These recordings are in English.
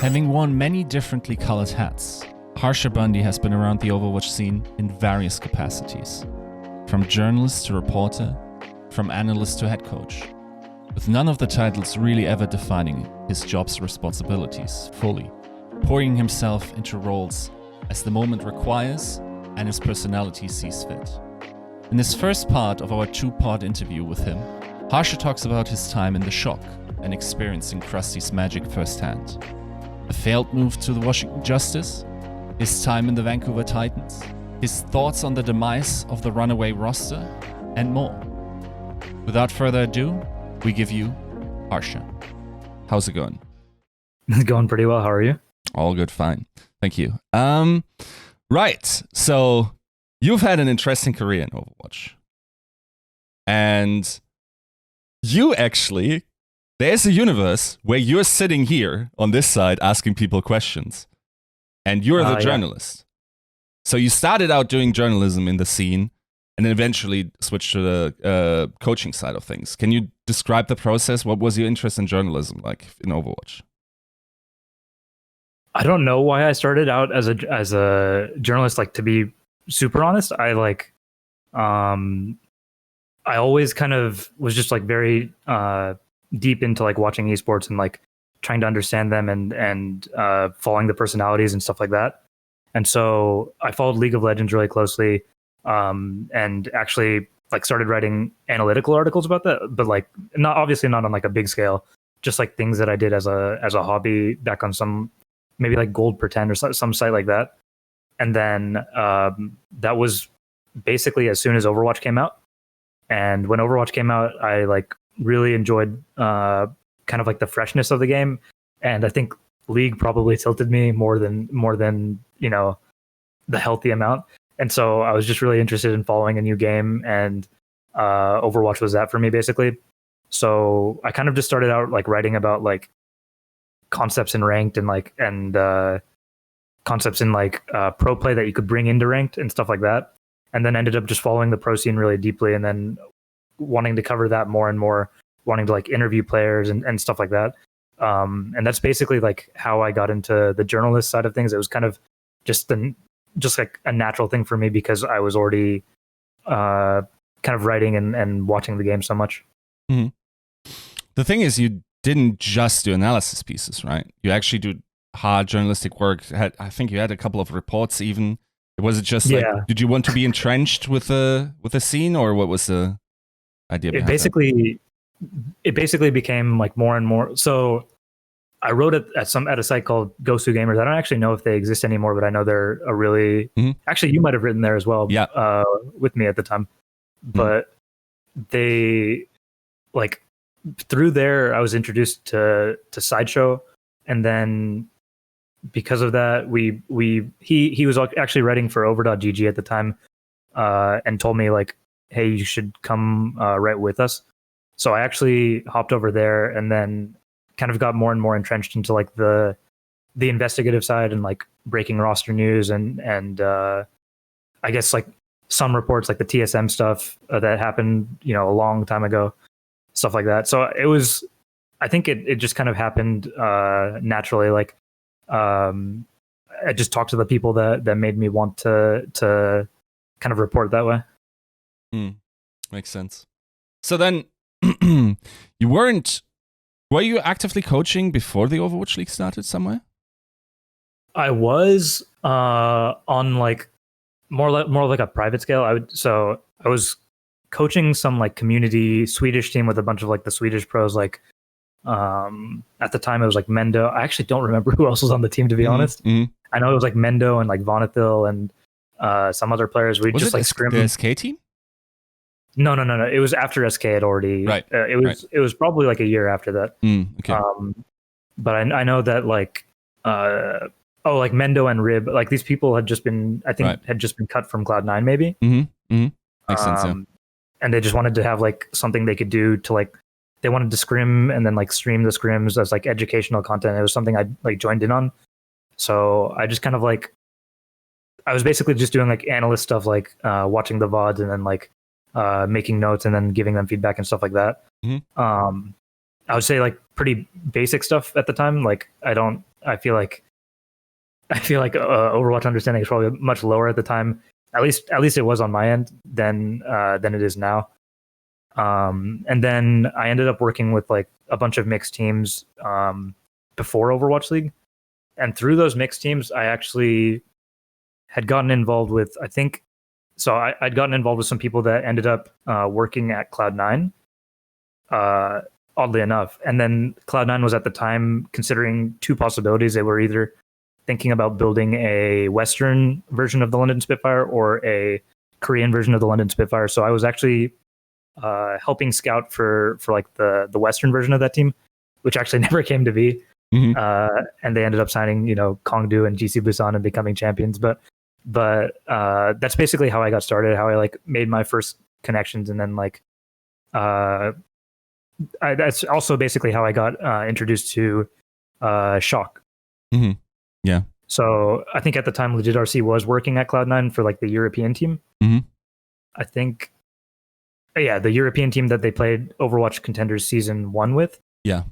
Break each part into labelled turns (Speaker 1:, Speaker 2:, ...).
Speaker 1: Having worn many differently colored hats, Harsha Bandi has been around the Overwatch scene in various capacities. From journalist to reporter, from analyst to head coach, with none of the titles really ever defining his job's responsibilities fully, pouring himself into roles as the moment requires and his personality sees fit. In this first part of our two-part interview with him, Harsha talks about his time in the Shock and experiencing Crusty's magic firsthand, a failed move to the Washington Justice, his time in the Vancouver Titans, his thoughts on the demise of the RunAway roster, and more. Without further ado, we give you Harsha. How's it going?
Speaker 2: It's going pretty well. How are you?
Speaker 1: All good, fine. Thank you. Right, so you've had an interesting career in Overwatch. And you actually, there's a universe where you're sitting here on this side asking people questions. And you're the journalist. So you started out doing journalism in the scene and then eventually switched to the coaching side of things. Can you describe the process? What was your interest in journalism like in Overwatch?
Speaker 2: I don't know why I started out as a journalist. Like, to be super honest, I always kind of was just like very deep into like watching esports and like trying to understand them and following the personalities and stuff like that. And so I followed League of Legends really closely, and actually like started writing analytical articles about that, but like not on like a big scale, just like things that I did as a hobby back on some maybe like Gold Pretend or some site like that. And then that was basically as soon as Overwatch came out. And when Overwatch came out, I like really enjoyed kind of like the freshness of the game. And I think League probably tilted me more than, you know, the healthy amount. And so I was just really interested in following a new game, and Overwatch was that for me basically. So I kind of just started out like writing about like concepts in ranked and concepts in like pro play that you could bring into ranked and stuff like that. And then ended up just following the pro scene really deeply, and then wanting to cover that more and more, wanting to like interview players and stuff like that. And that's basically like how I got into the journalist side of things. It was kind of just like a natural thing for me because I was already kind of writing and watching the game so much.
Speaker 1: Mm-hmm. The thing is, you didn't just do analysis pieces, right? You actually do hard journalistic work. I think you had a couple of reports even. Was it just like, did you want to be entrenched with the scene, or what was the idea behind
Speaker 2: it basically became like more and more. So I wrote it at a site called Gosu Gamers. I don't actually know if they exist anymore, but I know they're a really actually you might have written there as well.
Speaker 1: Yeah.
Speaker 2: With me at the time. But they like through there I was introduced to Sideshow, and then because of that he was actually writing for Over.gg at the time, and told me like, hey, you should come write with us. So I actually hopped over there, and then kind of got more and more entrenched into like the investigative side and like breaking roster news and I guess like some reports like the TSM stuff that happened, you know, a long time ago, stuff like that. So I think it just kind of happened naturally. Like I just talked to the people that made me want to kind of report that way.
Speaker 1: Makes sense. So then were you actively coaching before the Overwatch League started somewhere?
Speaker 2: I was on like more like a private scale. I was coaching some like community Swedish team with a bunch of like the Swedish pros. Like at the time it was like Mendo. I actually don't remember who else was on the team, to be honest. I know it was like Mendo and like Vonethil and some other players. We just like scrim.
Speaker 1: The SK team?
Speaker 2: No. It was after SK had already.
Speaker 1: Right.
Speaker 2: It was probably like a year after that.
Speaker 1: Okay.
Speaker 2: But I know that like like Mendo and Rib, like these people had just been cut from Cloud9 maybe.
Speaker 1: Makes sense. Yeah.
Speaker 2: And they just wanted to have like something they could do to like, they wanted to scrim and then like stream the scrims as like educational content. It was something I like joined in on. So I just kind of like, I was basically just doing like analyst stuff, like watching the VODs and then like making notes and then giving them feedback and stuff like that. I would say like pretty basic stuff at the time. Like I don't I feel like Overwatch understanding is probably much lower at the time. At least it was on my end than it is now. And then I ended up working with like a bunch of mixed teams before Overwatch League, and through those mixed teams, I actually had gotten involved with I'd gotten involved with some people that ended up working at Cloud9, oddly enough. And then Cloud9 was at the time considering two possibilities. They were either thinking about building a Western version of the London Spitfire or a Korean version of the London Spitfire. So I was actually helping scout for like the Western version of that team, which actually never came to be. And they ended up signing, Kongdu and GC Busan and becoming champions. But that's basically how I got started, how I like made my first connections. And then like, that's also basically how I got introduced to Shock.
Speaker 1: Mm-hmm. Yeah.
Speaker 2: So I think at the time, Legit RC was working at Cloud9 for like the European team.
Speaker 1: Mm-hmm.
Speaker 2: I think, the European team that they played Overwatch Contenders Season 1 with.
Speaker 1: Yeah.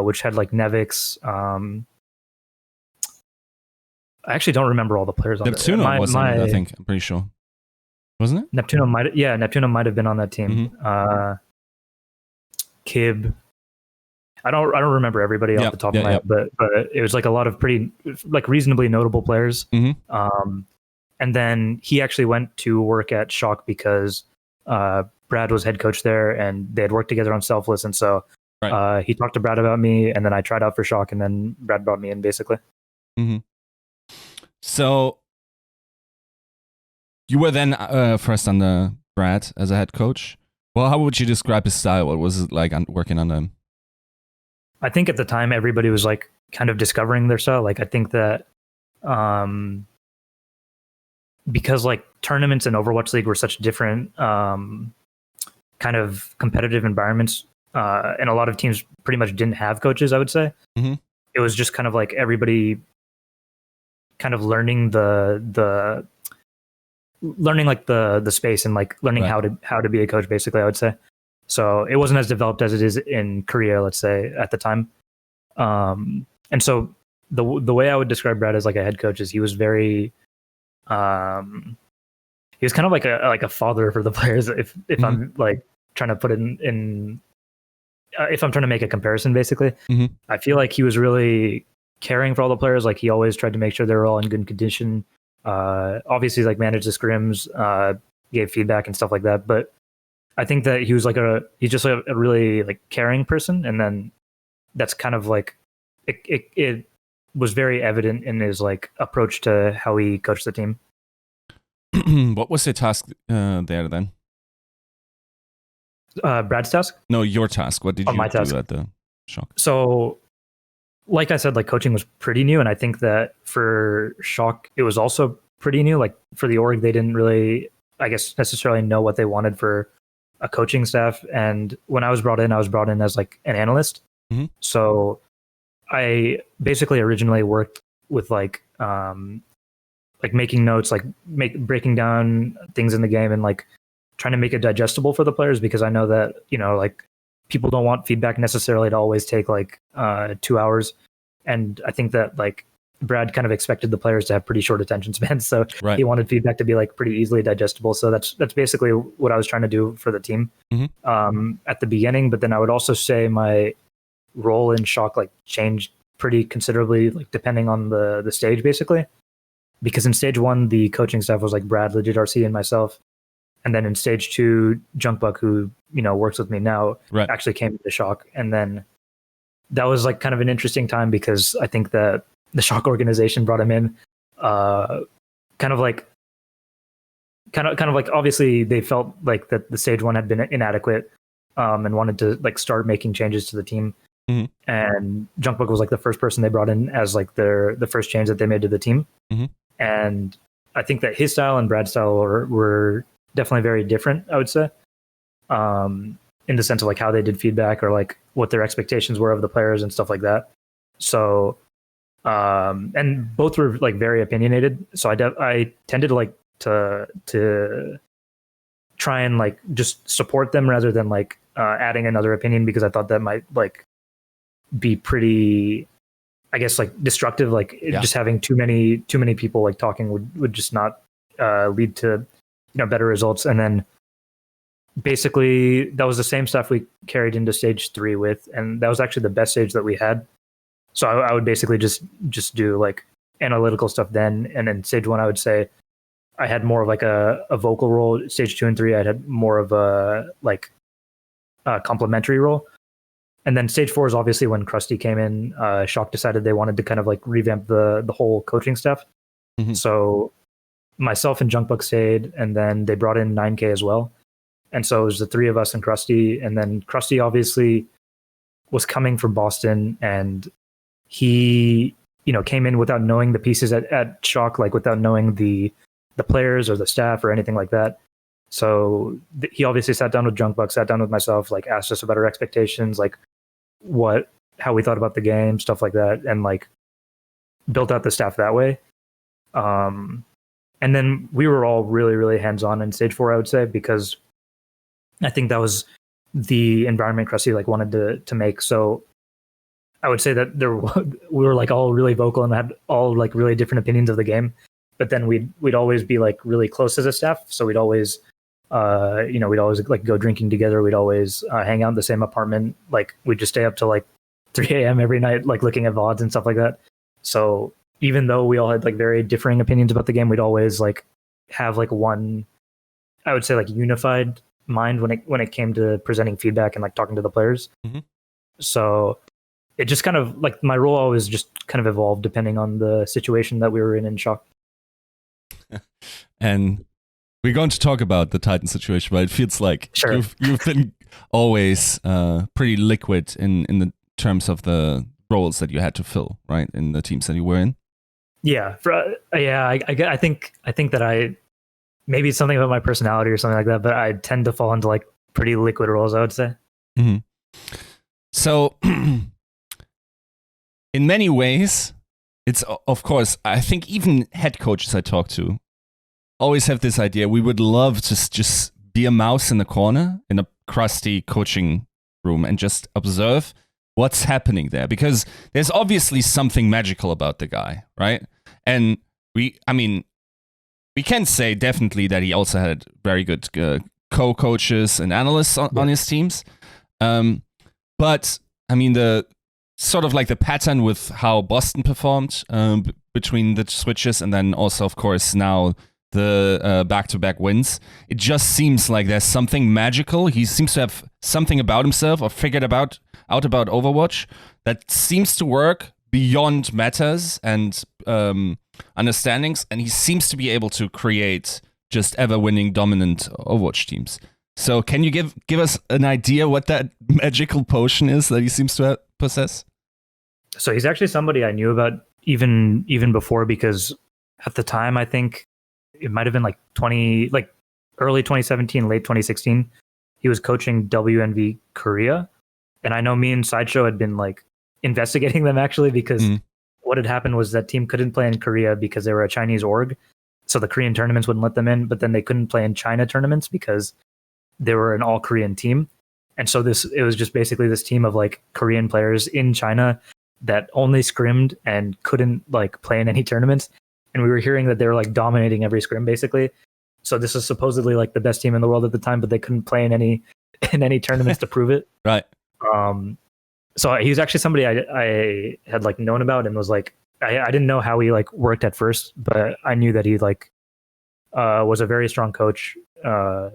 Speaker 2: Which had like Nevix. I actually don't remember all the players on
Speaker 1: Neptuno was on it, I think. I'm pretty sure. Wasn't it?
Speaker 2: Neptuno might have been on that team. Mm-hmm. Kib. I don't remember everybody off the top of my head, but it was like a lot of pretty like reasonably notable players.
Speaker 1: Mm-hmm.
Speaker 2: And then he actually went to work at Shock because Brad was head coach there, and they had worked together on Selfless, and so he talked to Brad about me, and then I tried out for Shock, and then Brad brought me in basically.
Speaker 1: Mm-hmm. So you were then first under Brad as a head coach. Well, how would you describe his style? What was it like working under him?
Speaker 2: I think at the time everybody was like kind of discovering their style. Like I think that because like tournaments in Overwatch League were such different kind of competitive environments, and a lot of teams pretty much didn't have coaches, I would say.
Speaker 1: Mm-hmm.
Speaker 2: It was just kind of like everybody kind of learning the space and like learning how to be a coach, basically, I would say. So it wasn't as developed as it is in Korea, let's say, at the time. And so the way I would describe Brad as like a head coach is he was very he was kind of like a father for the players, if mm-hmm. I'm like trying to put it in if I'm trying to make a comparison, basically.
Speaker 1: Mm-hmm.
Speaker 2: I feel like he was really caring for all the players. Like he always tried to make sure they were all in good condition. Obviously like managed the scrims, gave feedback and stuff like that. But I think that he was like he's just like a really like caring person. And then that's kind of like, it was very evident in his like approach to how he coached the team.
Speaker 1: What was your task there then?
Speaker 2: Brad's task?
Speaker 1: No, your task. What did you do at the Shock?
Speaker 2: So, like I said, like coaching was pretty new, and I think that for Shock, it was also pretty new. Like for the org, they didn't really, I guess, necessarily know what they wanted for a coaching staff. And when I was brought in as like an analyst.
Speaker 1: Mm-hmm.
Speaker 2: So I basically originally worked with like making notes, like breaking down things in the game and like trying to make it digestible for the players, because I know that, like people don't want feedback necessarily to always take like 2 hours. And I think that like Brad kind of expected the players to have pretty short attention spans. So he wanted feedback to be like pretty easily digestible. So that's basically what I was trying to do for the team at the beginning. But then I would also say my role in Shock like changed pretty considerably, like depending on the stage, basically. Because in stage 1, the coaching staff was like Brad, Legit RC, and myself. And then in stage 2, Junkbuck, who, works with me now, actually came to Shock. And then that was like kind of an interesting time, because I think that the Shock organization brought him in kind of like obviously they felt like that the stage 1 had been inadequate and wanted to like start making changes to the team.
Speaker 1: Mm-hmm.
Speaker 2: And Junkbook was like the first person they brought in as like the first change that they made to the team.
Speaker 1: Mm-hmm.
Speaker 2: And I think that his style and Brad's style were definitely very different, I would say, in the sense of like how they did feedback or like what their expectations were of the players and stuff like that. So, and both were like very opinionated. So I tended to like to try and like just support them rather than like adding another opinion, because I thought that might like be pretty, I guess like destructive, like
Speaker 1: Yeah.
Speaker 2: just having too many people like talking would just not lead to better results. And then basically that was the same stuff we carried into stage 3 with, and that was actually the best stage that we had. So I would basically just do like analytical stuff then, and then stage 1 I would say I had more of like a vocal role. Stage 2 and 3 I had more of a like complementary role. And then stage 4 is obviously when Crusty came in. Shock decided they wanted to kind of like revamp the whole coaching stuff.
Speaker 1: Mm-hmm.
Speaker 2: So myself and Junkbuck stayed, and then they brought in 9K as well. And so it was the 3 of us and Crusty. And then Crusty obviously was coming from Boston, and he came in without knowing the pieces at Shock, like without knowing the players or the staff or anything like that. So he obviously sat down with Junkbuck, sat down with myself, like asked us about our expectations, like how we thought about the game, stuff like that, and like built out the staff that way. And then we were all really, really hands-on in stage 4, I would say, because I think that was the environment Crusty like wanted to make. So I would say that we were like all really vocal and had all like really different opinions of the game, but then we'd always be like really close as a staff. So we'd always we'd always like go drinking together. We'd always hang out in the same apartment. Like we'd just stay up till like 3 a.m. every night, like looking at VODs and stuff like that. So even though we all had like very differing opinions about the game, we'd always like have like one, I would say like unified mind when it came to presenting feedback and like talking to the players.
Speaker 1: Mm-hmm.
Speaker 2: So it just kind of like my role always just kind of evolved depending on the situation that we were in Shock.
Speaker 1: And we're going to talk about the Titan situation, but it feels like
Speaker 2: sure.
Speaker 1: you've been always pretty liquid in the terms of the roles that you had to fill, right, in the teams that you were in.
Speaker 2: Yeah, I think that maybe it's something about my personality or something like that, but I tend to fall into like pretty liquid roles, I would say.
Speaker 1: Mm-hmm. So, in many ways, it's of course, I think even head coaches I talk to always have this idea. We would love to just be a mouse in the corner in a Crusty coaching room and just observe what's happening there, because there's obviously something magical about the guy, right? And we can say definitely that he also had very good co-coaches and analysts on his teams. But I mean, the sort of like the pattern with how Boston performed between the switches, and then also, of course, now the back-to-back wins, it just seems like there's something magical. He seems to have something about himself or figured out about Overwatch that seems to work beyond metas and understandings, and he seems to be able to create just ever-winning dominant Overwatch teams. So can you give us an idea what that magical potion is that he seems to possess?
Speaker 2: So he's actually somebody I knew about even before, because at the time I think it might have been like early 2017, late 2016. He was coaching WNV Korea, and I know me and Sideshow had been like investigating them actually, because what had happened was that team couldn't play in Korea because they were a Chinese org, so the Korean tournaments wouldn't let them in. But then they couldn't play in China tournaments because they were an all Korean team, and so it was just basically this team of like Korean players in China that only scrimmed and couldn't like play in any tournaments. And we were hearing that they were like dominating every scrim basically. So this is supposedly like the best team in the world at the time, but they couldn't play in any tournaments to prove it.
Speaker 1: Right.
Speaker 2: So he was actually somebody I had like known about, and was like, I didn't know how he like worked at first, but I knew that he like was a very strong coach. I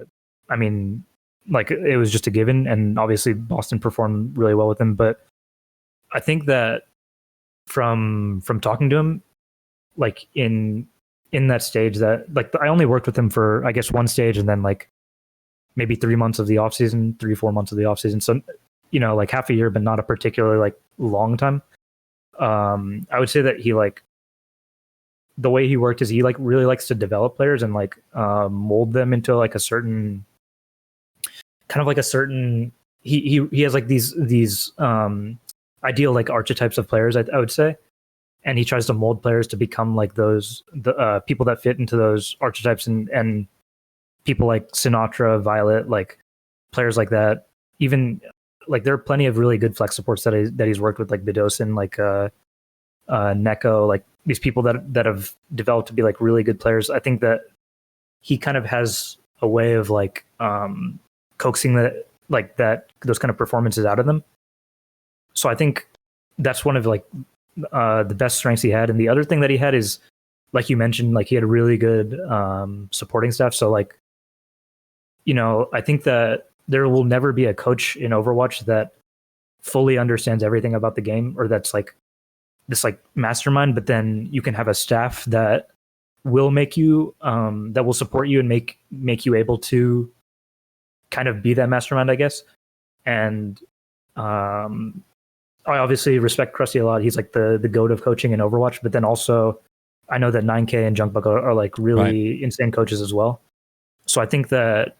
Speaker 2: mean, like it was just a given, and obviously Boston performed really well with him. But I think that from talking to him, like in that stage, that like I only worked with him for I guess one stage, and then like maybe 3 months of the off season, 3-4 months of the off season. So like half a year, but not a particularly like long time. I would say that he like the way he worked is he like really likes to develop players and like mold them into like a certain kind of like a certain he has like these ideal like archetypes of players, I would say, and he tries to mold players to become like the people that fit into those archetypes, and people like Sinatra, Violet, like players like that. Even like there are plenty of really good flex supports that he's worked with, like Bidosin, like Neko, like these people that have developed to be like really good players. I think that he kind of has a way of like coaxing those kind of performances out of them. So I think that's one of like the best strengths he had. And the other thing that he had is, like you mentioned, like he had a really good supporting staff. So like, I think that there will never be a coach in Overwatch that fully understands everything about the game, or that's like this like mastermind, but then you can have a staff that will make you that will support you and make you able to kind of be that mastermind, I guess. And I obviously respect Crusty a lot. He's like the goat of coaching in Overwatch, but then also I know that 9K and Junkbuck are like really insane coaches as well. So I think that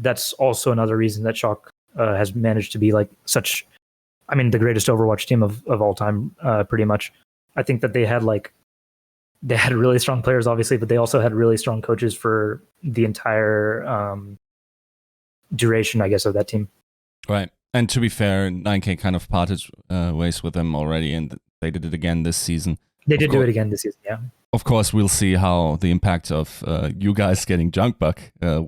Speaker 2: that's also another reason that Shock has managed to be like such, I mean, the greatest Overwatch team of all time, pretty much. I think that they had really strong players, obviously, but they also had really strong coaches for the entire duration, I guess, of that team.
Speaker 1: Right. And to be fair, 9K kind of parted ways with them already, and they did it again this season.
Speaker 2: They did do it again this season, yeah.
Speaker 1: Of course, we'll see how the impact of you guys getting Junkbuck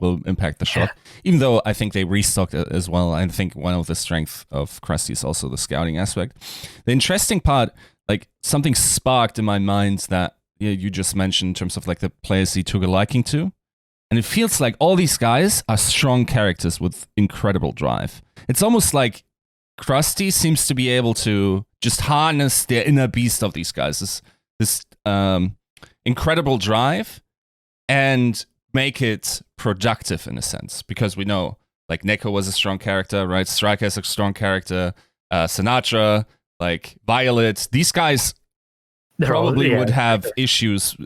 Speaker 1: will impact the Shock. Even though I think they restocked it as well. I think one of the strengths of Crusty is also the scouting aspect. The interesting part, like something sparked in my mind that you just mentioned in terms of like the players he took a liking to. And it feels like all these guys are strong characters with incredible drive. It's almost like Crusty seems to be able to just harness the inner beast of these guys. This incredible drive and make it productive in a sense, because we know like Neko was a strong character, right? Striker is a strong character, Sinatra, like Violet, these guys probably would have issues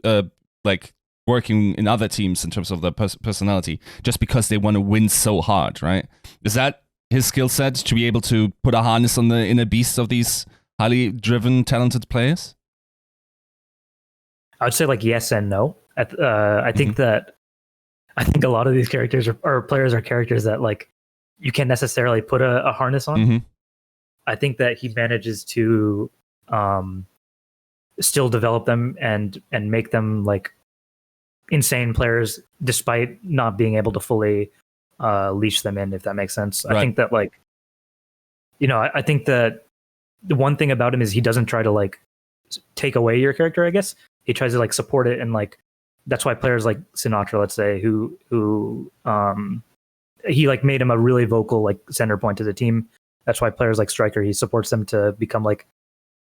Speaker 1: like working in other teams in terms of their personality, just because they want to win so hard, right? Is that his skill set, to be able to put a harness on the inner beast of these highly driven, talented players?
Speaker 2: I would say like yes and no. I think a lot of these characters or players are characters that like you can't necessarily put a harness on.
Speaker 1: Mm-hmm.
Speaker 2: I think that he manages to still develop them and make them like insane players, despite not being able to fully leash them in, if that makes sense. Right. I think that like, I think that the one thing about him is he doesn't try to like take away your character, I guess. He tries to like support it, and like that's why players like Sinatra, let's say, who he like made him a really vocal like center point to the team. That's why players like Striker, he supports them to become like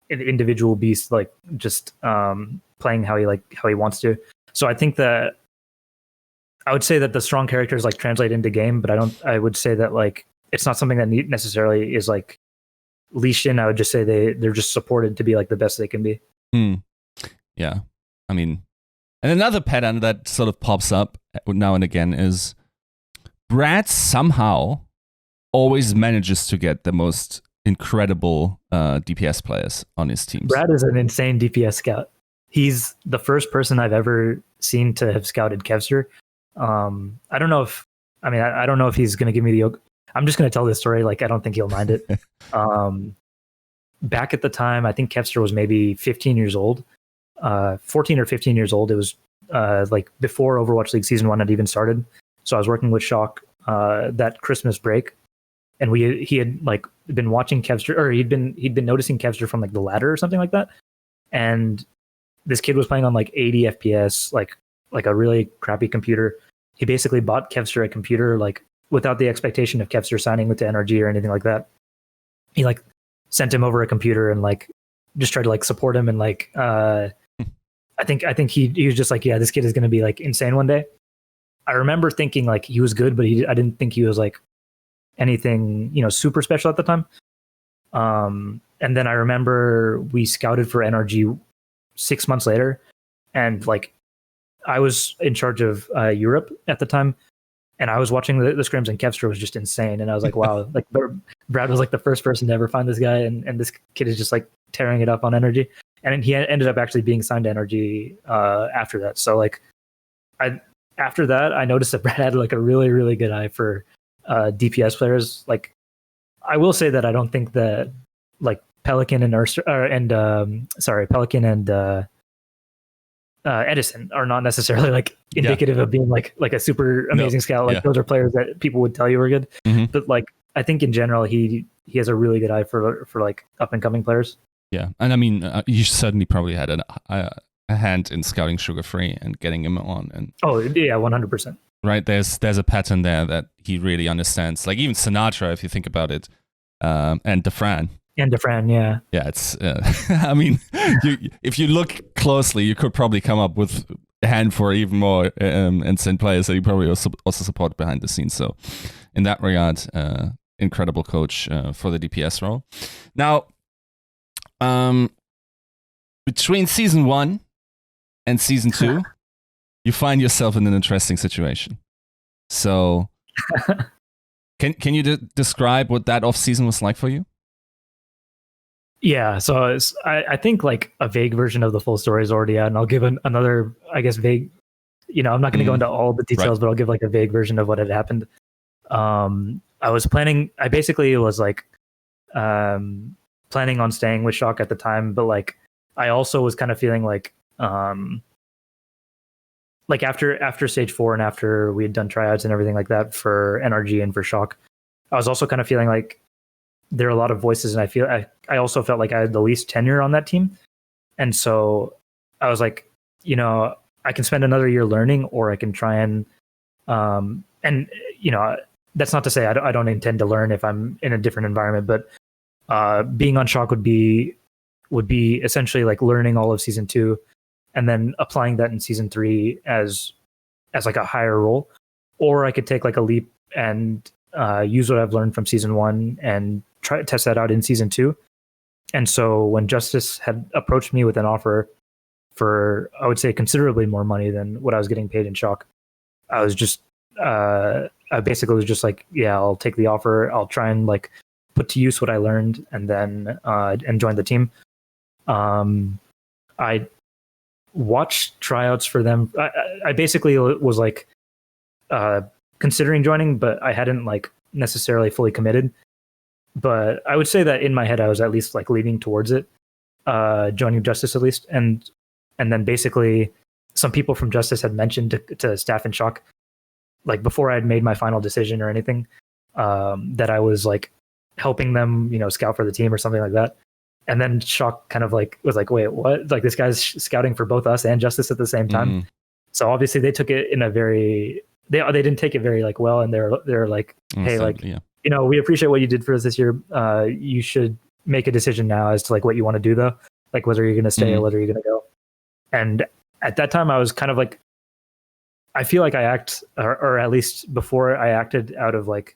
Speaker 2: an individual beast, like just playing how he wants to. So I think that I would say that the strong characters like translate into game, but I would say that like it's not something that necessarily is like leashed in. I would just say they're just supported to be like the best they can be.
Speaker 1: Yeah. I mean, and another pattern that sort of pops up now and again is Brad somehow always manages to get the most incredible DPS players on his teams.
Speaker 2: Brad is an insane DPS scout. He's the first person I've ever seen to have scouted Kevster. I don't know if he's going to give me the... I'm just going to tell this story. Like, I don't think he'll mind it. Back at the time, I think Kevster was maybe 15 years old. 14 or 15 years old. It was like before Overwatch League Season 1 had even started. So I was working with Shock that Christmas break, and he had like been watching Kevster, or he'd been noticing Kevster from like the ladder or something like that. And this kid was playing on like 80 FPS, like a really crappy computer. He basically bought Kevster a computer like without the expectation of Kevster signing with the NRG or anything like that. He like sent him over a computer and like just tried to like support him, and like I think he was just like, yeah, this kid is going to be like insane one day. I remember thinking like he was good, but I didn't think he was like anything, super special at the time. And then I remember we scouted for NRG 6 months later, and like I was in charge of Europe at the time, and I was watching the scrims, and Kevster was just insane. And I was like, wow, like Brad was like the first person to ever find this guy, and this kid is just like tearing it up on NRG. And he ended up actually being signed to NRG after that. So like after that, I noticed that Brad had like a really, really good eye for DPS players. Like, I will say that I don't think that like Pelican and Pelican and Edison are not necessarily like indicative of being like a super amazing scout. Like those are players that people would tell you were good. But like I think in general he has a really good eye for like up and coming players.
Speaker 1: Yeah, and I mean you certainly probably had a hand in scouting Sugar Free and getting him on. And
Speaker 2: 100%.
Speaker 1: Right, there's a pattern there that he really understands. Like even Sinatra, if you think about it, and DeFran.
Speaker 2: And DeFran, yeah.
Speaker 1: Yeah, it's. I mean, if you look closely, you could probably come up with a hand for even more insane players that you probably also support behind the scenes. So, in that regard, incredible coach for the DPS role. Now, between season 1 and season 2, you find yourself in an interesting situation. So, can you describe what that off season was like for you?
Speaker 2: Yeah, so I think like a vague version of the full story is already out, and I'll give another, I guess, vague. I'm not going to go into all the details, but I'll give like a vague version of what had happened. I was planning. I basically was like planning on staying with Shock at the time, but like I also was kind of feeling like after stage 4 and after we had done tryouts and everything like that for NRG and for Shock, I was also kind of feeling like there are a lot of voices, and I also felt like I had the least tenure on that team. And so I was like, I can spend another year learning, or I can try and that's not to say I don't intend to learn if I'm in a different environment, but being on Shock would be essentially like learning all of season 2 and then applying that in season 3 as like a higher role. Or I could take like a leap and use what I've learned from season 1 and try to test that out in season 2. And so when Justice had approached me with an offer for, I would say, considerably more money than what I was getting paid in Shock, I was just, I basically was just like, yeah, I'll take the offer. I'll try and like put to use what I learned, and then and join the team. I watched tryouts for them. I basically was like considering joining, but I hadn't like necessarily fully committed. But I would say that in my head, I was at least like leaning towards it, joining Justice at least. And then basically some people from Justice had mentioned to staff in Shock, like before I had made my final decision or anything, that I was like helping them, scout for the team or something like that. And then Shock kind of like was like, wait, what? Like this guy's scouting for both us and Justice at the same time. So obviously they took it in a very, they didn't take it very like well. And they're like, hey, like, we appreciate what you did for us this year. You should make a decision now as to like what you want to do though, like whether you're going to stay or whether you're going to go. And at that time I was kind of like, I feel like I act, or at least before I acted out of like,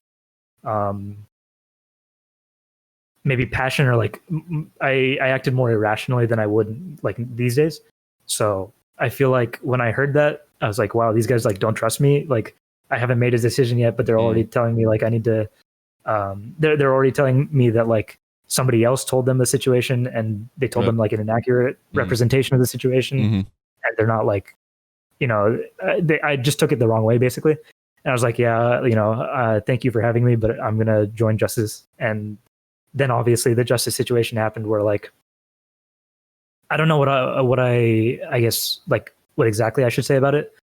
Speaker 2: maybe passion, or like I acted more irrationally than I would like these days. So I feel like when I heard that, I was like, wow, these guys like don't trust me. Like I haven't made a decision yet, but they're already telling me like I need to, they're already telling me that like somebody else told them the situation and they told them like an inaccurate representation of the situation. And they're not like, I just took it the wrong way basically. And I was like, yeah, thank you for having me, but I'm going to join Justice. And then obviously the Justice situation happened where like, I don't know what I guess like what exactly I should say about it.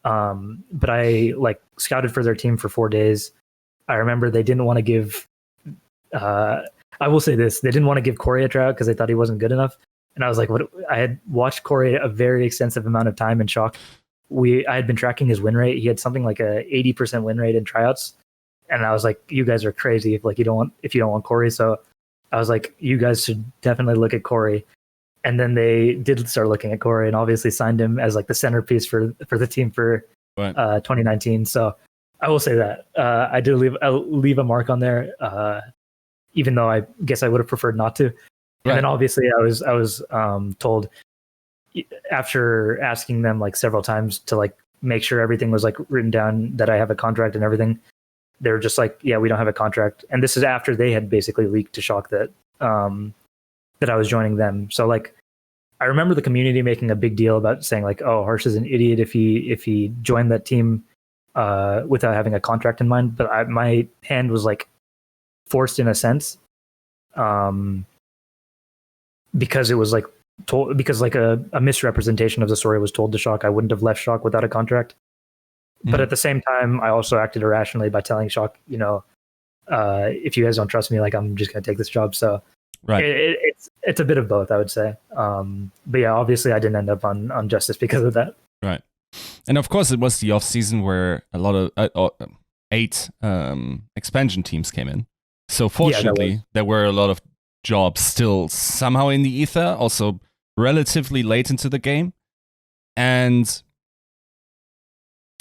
Speaker 2: But I like scouted for their team for 4 days. I remember they didn't want to give, I will say this, they didn't want to give Corey a tryout because they thought he wasn't good enough. And I was like, what? I had watched Corey a very extensive amount of time in Shock. I had been tracking his win rate. He had something like a 80% win rate in tryouts. And I was like, you guys are crazy if you don't want Corey. So I was like, you guys should definitely look at Corey. And then they did start looking at Corey and obviously signed him as like the centerpiece for the team for 2019. So I will say that I did leave a mark on there, even though I guess I would have preferred not to. And then obviously I was told after asking them like several times to like make sure everything was like written down, that I have a contract and everything. They were just like, yeah, we don't have a contract. And this is after they had basically leaked to Shock that that I was joining them. So like, I remember the community making a big deal about saying like, oh, Harsh is an idiot if he joined that team without having a contract in mind. But my hand was like forced in a sense. because it was like told, because like a misrepresentation of the story was told to Shock, I wouldn't have left Shock without a contract. But at the same time, I also acted irrationally by telling Shock, if you guys don't trust me, like I'm just gonna take this job. So
Speaker 1: Right.
Speaker 2: It's a bit of both, I would say. But yeah, obviously I didn't end up on Justice because of that.
Speaker 1: Right. And of course, it was the off season where a lot of 8 expansion teams came in. So fortunately, there were a lot of jobs still somehow in the ether, also relatively late into the game. And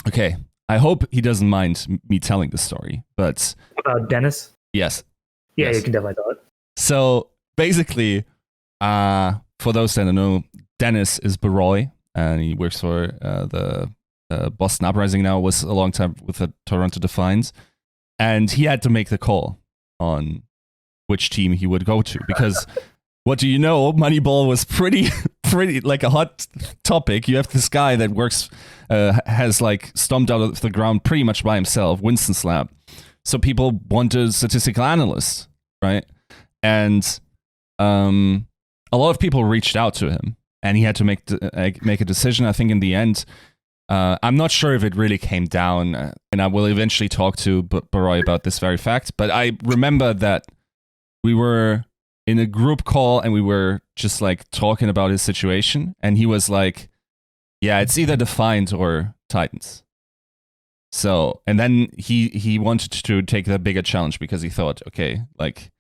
Speaker 1: okay, I hope he doesn't mind me telling the story, but
Speaker 2: About Dennis?
Speaker 1: yes.
Speaker 2: Yeah,
Speaker 1: yes.
Speaker 2: you can definitely tell it.
Speaker 1: So basically, for those that don't know, Dennis is Baroy, and he works for the Boston Uprising now, was a long time with the Toronto Defiance, and he had to make the call on which team he would go to, because what do you know, Moneyball was pretty like a hot topic. You have this guy that works, has like stomped out of the ground pretty much by himself, Winston Slab. So people want a statistical analyst, right? And a lot of people reached out to him, and he had to make a decision. I think in the end, I'm not sure if it really came down, and I will eventually talk to Baroy about this very fact. But I remember that we were in a group call, and we were just like talking about his situation, and he was like, "Yeah, it's either Defiant or Titans." So, and then he wanted to take the bigger challenge because he thought, okay, like,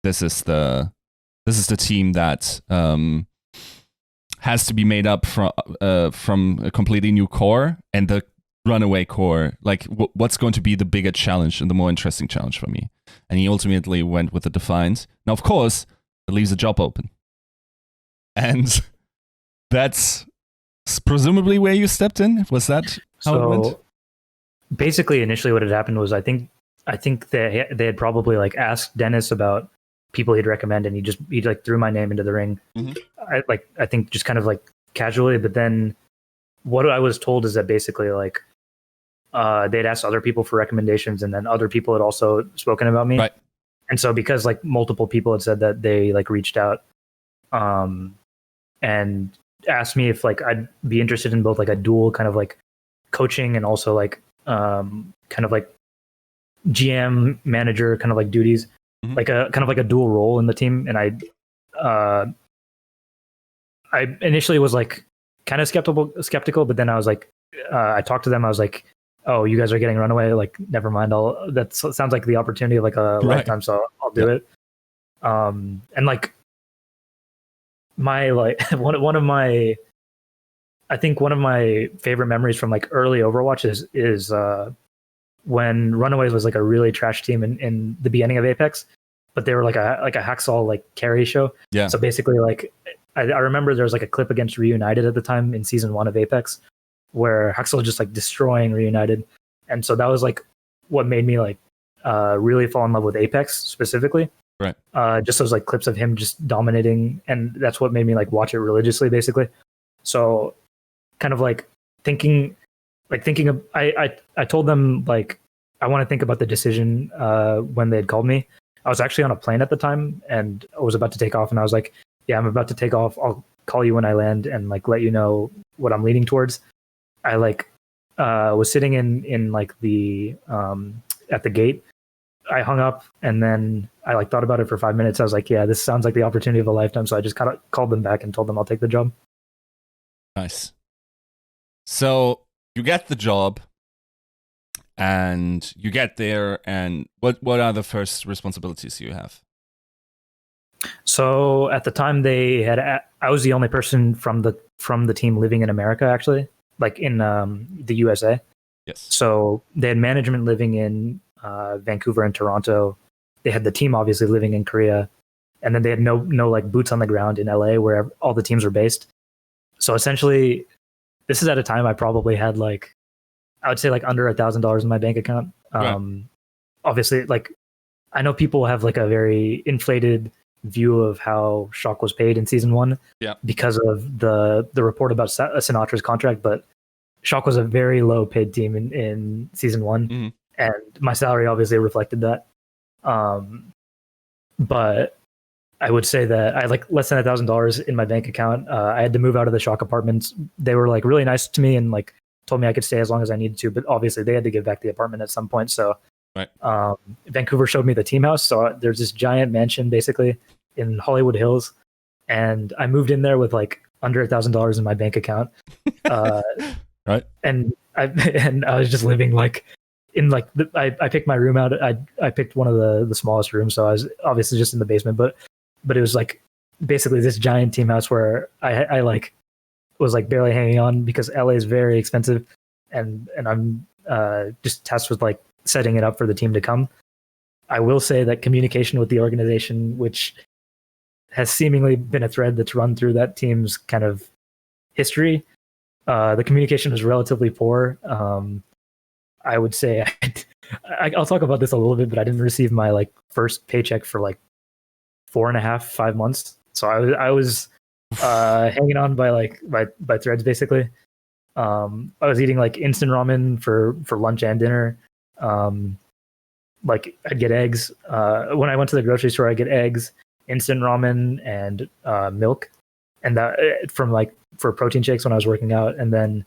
Speaker 1: this is the team that has to be made up from a completely new core, and the RunAway core. Like, what's going to be the bigger challenge and the more interesting challenge for me? And he ultimately went with the Defiant. Now, of course, it leaves a job open, and that's presumably where you stepped in. Was that how it went?
Speaker 2: Basically, initially, what had happened was I think they had probably like asked Dennis about people he'd recommend, and he like threw my name into the ring. Mm-hmm. I think just kind of like casually, but then what I was told is that basically like they'd asked other people for recommendations, and then other people had also spoken about me.
Speaker 1: Right.
Speaker 2: And so because like multiple people had said that, they like reached out and asked me if like I'd be interested in both like a dual kind of like coaching and also like kind of like GM manager kind of like duties, mm-hmm. like a kind of like a dual role in the team. And I initially was like kind of skeptical, but then I was like, I talked to them. I was like, oh, you guys are getting RunAway. Like, never mind. That sounds like the opportunity of like a lifetime. So I'll do it. And like my, like one of my favorite memories from like early Overwatch is when RunAway was like a really trash team in the beginning of Apex, but they were like a Haksal like carry show. Yeah. So basically, like I remember there was like a clip against Reunited at the time in season 1 of Apex, where Haksal was just like destroying Reunited, and so that was like what made me like really fall in love with Apex specifically. Right. Just those like clips of him just dominating, and that's what made me like watch it religiously, basically. So, kind of like thinking of, I told them like I want to think about the decision when they had called me. I was actually on a plane at the time, and I was about to take off, and I was like, yeah, I'm about to take off. I'll call you when I land and like let you know what I'm leaning towards. I like was sitting in like the at the gate. I hung up, and then I like thought about it for 5 minutes. I was like, yeah, this sounds like the opportunity of a lifetime. So I just kind of called them back and told them I'll take the job.
Speaker 1: Nice. So you get the job, and you get there, and what are the first responsibilities you have?
Speaker 2: So at the time, I was the only person from the team living in America, actually, like in the USA.
Speaker 1: Yes.
Speaker 2: So they had management living in Vancouver and Toronto. They had the team obviously living in Korea, and then they had no like boots on the ground in LA where all the teams were based. So essentially, this is at a time I probably had like, I would say like under $1,000 in my bank account. Right. Obviously, like I know people have like a very inflated view of how Shock was paid in season 1 because of the report about Sinatra's contract, but Shock was a very low paid team in season 1, mm-hmm. and my salary obviously reflected that. But I would say that I had like less than $1,000 in my bank account. I had to move out of the Shock apartments. They were like really nice to me and like told me I could stay as long as I needed to, but obviously they had to give back the apartment at some point. So
Speaker 1: Right.
Speaker 2: Vancouver showed me the team house. So there's this giant mansion basically in Hollywood Hills, and I moved in there with like under $1,000 in my bank account.
Speaker 1: Right.
Speaker 2: And I was just living like in like I picked my room out. I picked one of the smallest rooms, so I was obviously just in the basement, but it was like basically this giant team house where I like was like barely hanging on because LA is very expensive, and I'm just tasked with like setting it up for the team to come. I will say that communication with the organization, which has seemingly been a thread that's run through that team's kind of history, the communication was relatively poor. I would say I'll talk about this a little bit, but I didn't receive my like first paycheck for like 4.5, 5 months. So I was hanging on by threads basically. I was eating like instant ramen for lunch and dinner. Like I'd get eggs. When I went to the grocery store, I'd get eggs, instant ramen, and milk, and that from like for protein shakes when I was working out. And then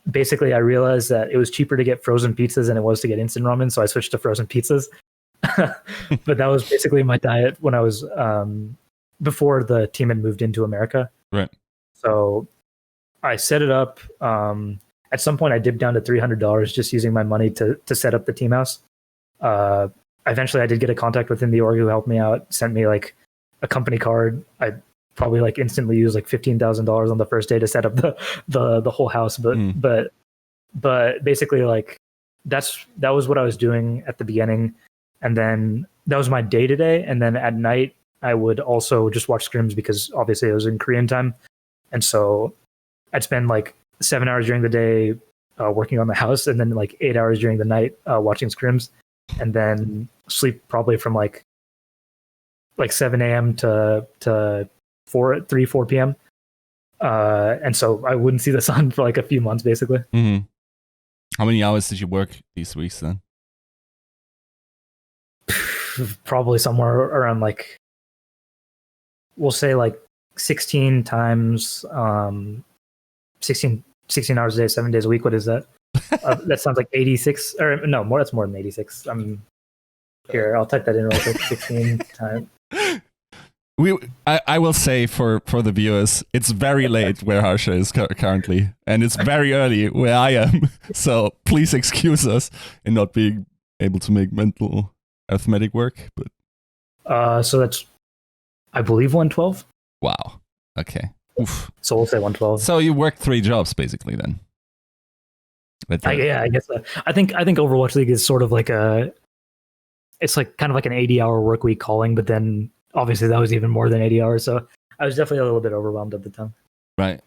Speaker 2: basically I realized that it was cheaper to get frozen pizzas than it was to get instant ramen, so I switched to frozen pizzas. But that was basically my diet when I was before the team had moved into America.
Speaker 1: Right.
Speaker 2: So I set it up. At some point, I dipped down to $300 just using my money to set up the team house. Eventually, I did get a contact within the org who helped me out, sent me like a company card. I probably like instantly used like $15,000 on the first day to set up the whole house. But basically, like that was what I was doing at the beginning, and then that was my day to day. And then at night, I would also just watch scrims because obviously it was in Korean time, and so I'd spend like 7 hours during the day working on the house, and then like 8 hours during the night watching scrims, and then sleep probably from like 7 a.m. to 4 p.m. And so I wouldn't see the sun for like a few months, basically.
Speaker 1: Mm-hmm. How many hours did you work these weeks then?
Speaker 2: Probably somewhere around like, we'll say like 16 times 16 hours a day, 7 days a week. What is that? That sounds like 86, or no, more. That's more than 86. Here, I'll type that in real quick. 16 times.
Speaker 1: I will say for the viewers, it's very late where Harsha is currently, and it's very early where I am. So please excuse us in not being able to make mental arithmetic work. But
Speaker 2: so that's, I believe, 112.
Speaker 1: Wow. Okay. Oof.
Speaker 2: So we'll say 112.
Speaker 1: So you worked 3 jobs basically then.
Speaker 2: Yeah, I guess. I think Overwatch League is sort of like it's like kind of like an 80-hour work week calling, but then obviously that was even more than 80 hours. So I was definitely a little bit overwhelmed at the time.
Speaker 1: Right.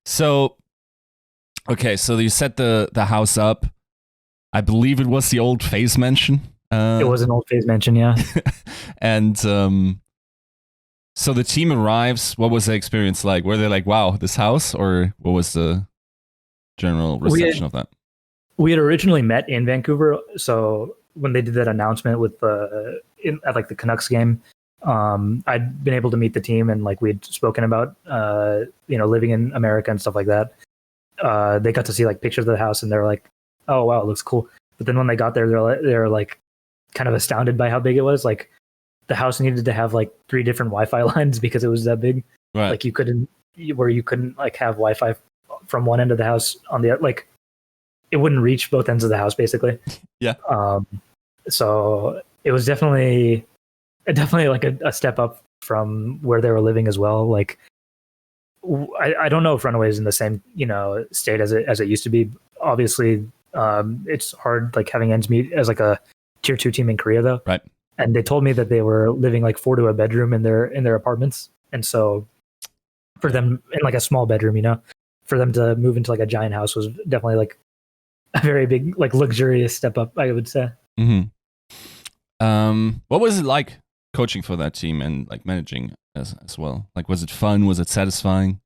Speaker 1: So, okay, so you set the house up. I believe it was the old phase mansion.
Speaker 2: It was an old phase mansion, yeah.
Speaker 1: And so the team arrives. What was the experience like? Were they like, wow, this house? Or what was the general reception of that?
Speaker 2: We had originally met in Vancouver. So when they did that announcement with at like the Canucks game, I'd been able to meet the team, and like we'd spoken about living in America and stuff like that. They got to see like pictures of the house, and they're like, oh wow, it looks cool. But then when they got there, they're like kind of astounded by how big it was. Like the house needed to have like 3 different Wi-Fi lines because it was that big.
Speaker 1: Right.
Speaker 2: Like you couldn't like have Wi-Fi from one end of the house on the other. Like it wouldn't reach both ends of the house basically.
Speaker 1: Yeah.
Speaker 2: So it was definitely like a step up from where they were living as well. Like I don't know if RunAway is in the same state as it used to be. Obviously, it's hard like having ends meet as like a tier 2 team in Korea though.
Speaker 1: Right.
Speaker 2: And they told me that they were living like 4 to a bedroom in their apartments, and so for them in like a small bedroom, for them to move into like a giant house was definitely like a very big like luxurious step up, I would say.
Speaker 1: Mm-hmm. What was it like coaching for that team and like managing as well? Like, was it fun? Was it satisfying?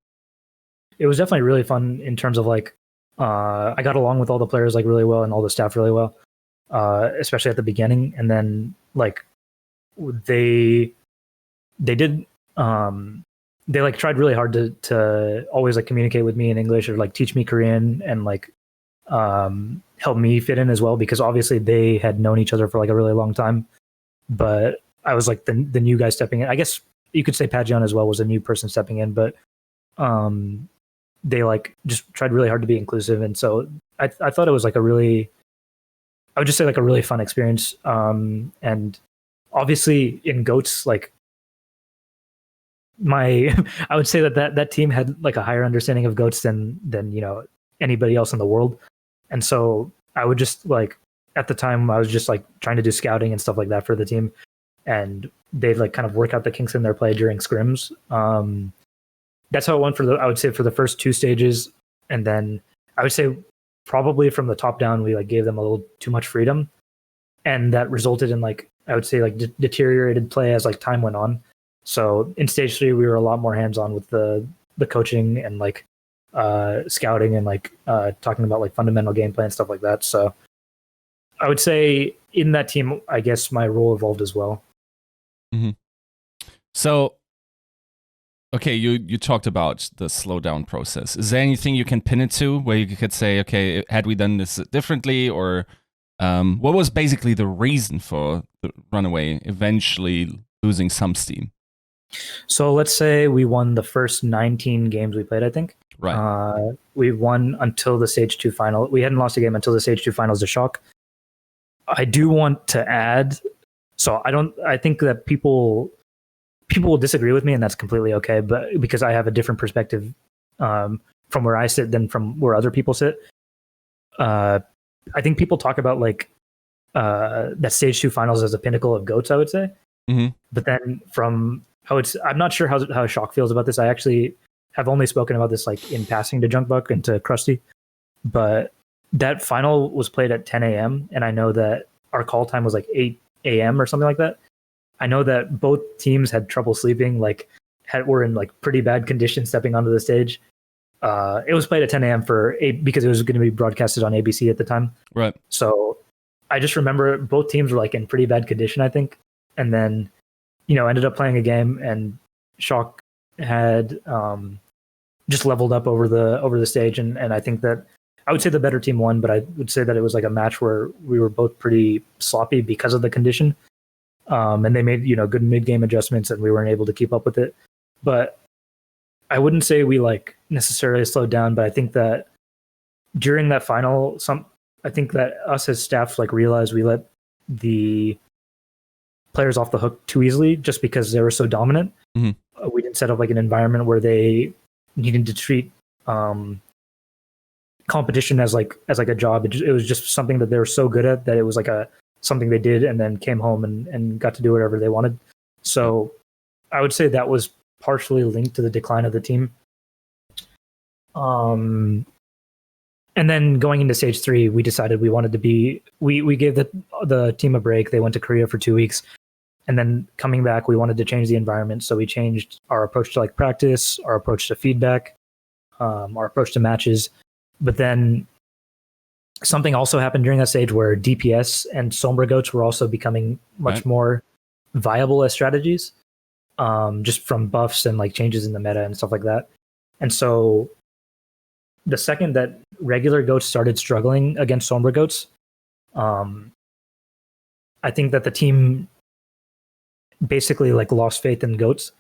Speaker 2: It was definitely really fun in terms of like, I got along with all the players like really well and all the staff really well, especially at the beginning. And then like they did they like tried really hard to always like communicate with me in English or like teach me Korean and like help me fit in as well, because obviously they had known each other for like a really long time, but I was like the new guy stepping in. I guess you could say Pajian as well was a new person stepping in, but they like just tried really hard to be inclusive, and so I thought it was like a really, I would just say like a really fun experience. And obviously in GOATs, like I would say that team had like a higher understanding of GOATs than anybody else in the world. And so I would just like, at the time I was just like trying to do scouting and stuff like that for the team, and they'd like kind of work out the kinks in their play during scrims. That's how it went I would say for the first two stages. And then I would say probably from the top down, we like gave them a little too much freedom, and that resulted in like, I would say like deteriorated play as like time went on. So in stage 3, we were a lot more hands-on with the coaching and like scouting and like talking about like fundamental gameplay and stuff like that. So I would say in that team, I guess my role evolved as well.
Speaker 1: Mm-hmm. So, okay, you talked about the slowdown process. Is there anything you can pin it to where you could say, okay, had we done this differently, or what was basically the reason for the RunAway eventually losing some steam?
Speaker 2: So let's say we won the first 19 games we played, I think.
Speaker 1: Right.
Speaker 2: We won until the stage 2 final. We hadn't lost a game until the stage 2 finals to Shock. I do want to add, so I think that people will disagree with me, and that's completely okay, but because I have a different perspective from where I sit than from where other people sit. I think people talk about like that stage 2 finals as a pinnacle of GOATs, I would say.
Speaker 1: Mm-hmm.
Speaker 2: But then I'm not sure how Shock feels about this. I actually have only spoken about this like in passing to Junkbuck and to Crusty, but that final was played at 10 a.m. and I know that our call time was like 8 a.m. or something like that. I know that both teams had trouble sleeping, like were in like pretty bad condition stepping onto the stage. It was played at 10 a.m. because it was going to be broadcasted on ABC at the time.
Speaker 1: Right.
Speaker 2: So I just remember both teams were like in pretty bad condition, I think, and then ended up playing a game, and Shock had just leveled up over the stage, and I think that I would say the better team won, but I would say that it was like a match where we were both pretty sloppy because of the condition. And they made good mid-game adjustments, and we weren't able to keep up with it. But I wouldn't say we like necessarily slowed down, but I think that during that final, I think that us as staff like realized we let the players off the hook too easily just because they were so dominant.
Speaker 1: Mm-hmm.
Speaker 2: We didn't set up like an environment where they needed to treat competition as like a job. It was just something that they were so good at that it was like something they did and then came home and got to do whatever they wanted. So I would say that was partially linked to the decline of the team. And then going into stage 3, we decided we wanted to we gave the team a break. They went to Korea for 2 weeks. And then coming back, we wanted to change the environment. So we changed our approach to like practice, our approach to feedback, our approach to matches. But then something also happened during that stage where DPS and Sombra Goats were also becoming much more viable as strategies, just from buffs and like changes in the meta and stuff like that. And so the second that regular Goats started struggling against Sombra Goats, I think that the team basically like lost faith in Goats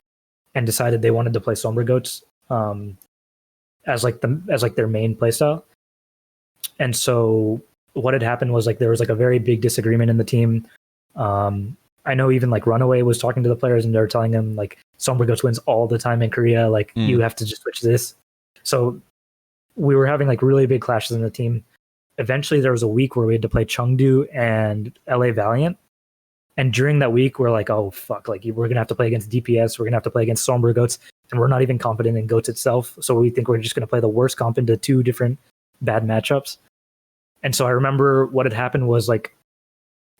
Speaker 2: and decided they wanted to play Sombra Goats as their main playstyle. And so what had happened was like there was like a very big disagreement in the team. I know even like RunAway was talking to the players and they were telling them like Sombra Goats wins all the time in Korea. Like you have to just switch this. So we were having like really big clashes in the team. Eventually there was a week where we had to play Chengdu and LA Valiant. And during that week, we're like, oh, fuck, like we're going to have to play against DPS. We're going to have to play against Sombra Goats. And we're not even confident in Goats itself. So we think we're just going to play the worst comp into 2 different bad matchups. And so I remember what had happened was like,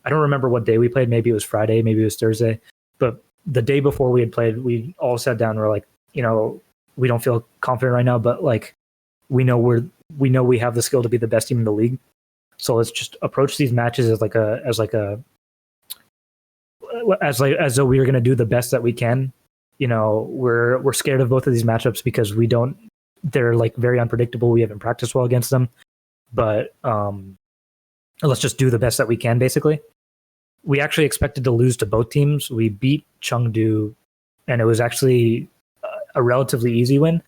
Speaker 2: I don't remember what day we played. Maybe it was Friday, maybe it was Thursday. But the day before we had played, we all sat down and we're like, we don't feel confident right now, but like we know we have the skill to be the best team in the league. So let's just approach these matches as though we were going to do the best that we can we're scared of both of these matchups because they're like very unpredictable. We haven't practiced well against them, but let's just do the best that we can, basically. We actually expected to lose to both teams. We beat Chengdu, and it was actually a relatively easy win.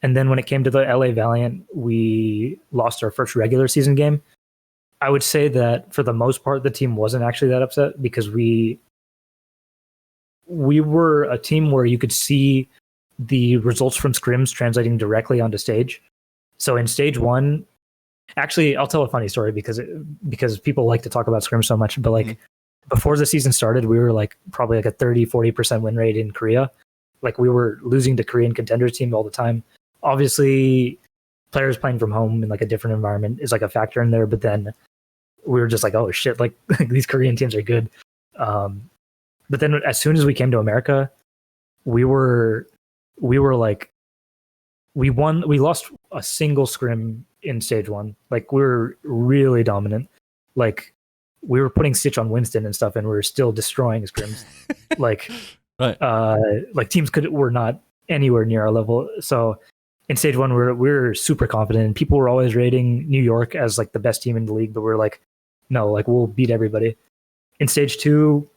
Speaker 2: And then when it came to the LA Valiant, we lost our first regular season game. I would say that for the most part, the team wasn't actually that upset because we were a team where you could see the results from scrims translating directly onto stage. So in stage 1, actually, I'll tell a funny story because people like to talk about scrims so much, but like before the season started, we were like probably like a 30-40% win rate in Korea. Like we were losing to Korean contenders team all the time. Obviously, players playing from home in like a different environment is like a factor in there, but then we were just like, oh shit, like these Korean teams are good. But then as soon as we came to America, we lost a single scrim in stage 1. Like we were really dominant. Like we were putting Stitch on Winston and stuff, and we were still destroying scrims. Like,
Speaker 1: right.
Speaker 2: Like teams were not anywhere near our level. So in stage 1, we're super confident, and people were always rating New York as like the best team in the league, but we're like, no, like we'll beat everybody. In stage 2,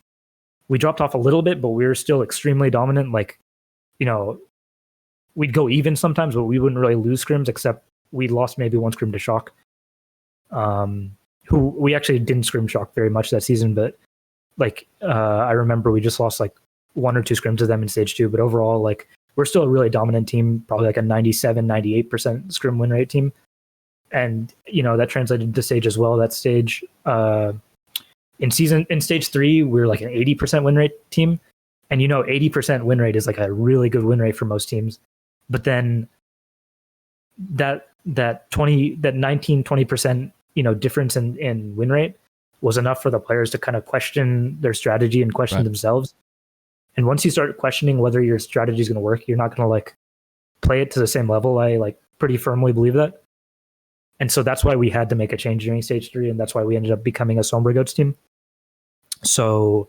Speaker 2: we dropped off a little bit, but we were still extremely dominant. Like, we'd go even sometimes, but we wouldn't really lose scrims, except we lost maybe one scrim to Shock, who we actually didn't scrim Shock very much that season, but like I remember we just lost like 1 or 2 scrims to them in stage 2, but overall, like we're still a really dominant team, probably like a 97-98% scrim win rate team. And that translated to stage as well. That stage in stage 3, we were like an 80% win rate team, and 80% win rate is like a really good win rate for most teams. But then that 19-20% difference in win rate was enough for the players to kind of question their strategy and question themselves. And once you start questioning whether your strategy is going to work, you're not going to like play it to the same level. I like pretty firmly believe that. And so that's why we had to make a change during stage 3, and that's why we ended up becoming a Sombra Goats team. So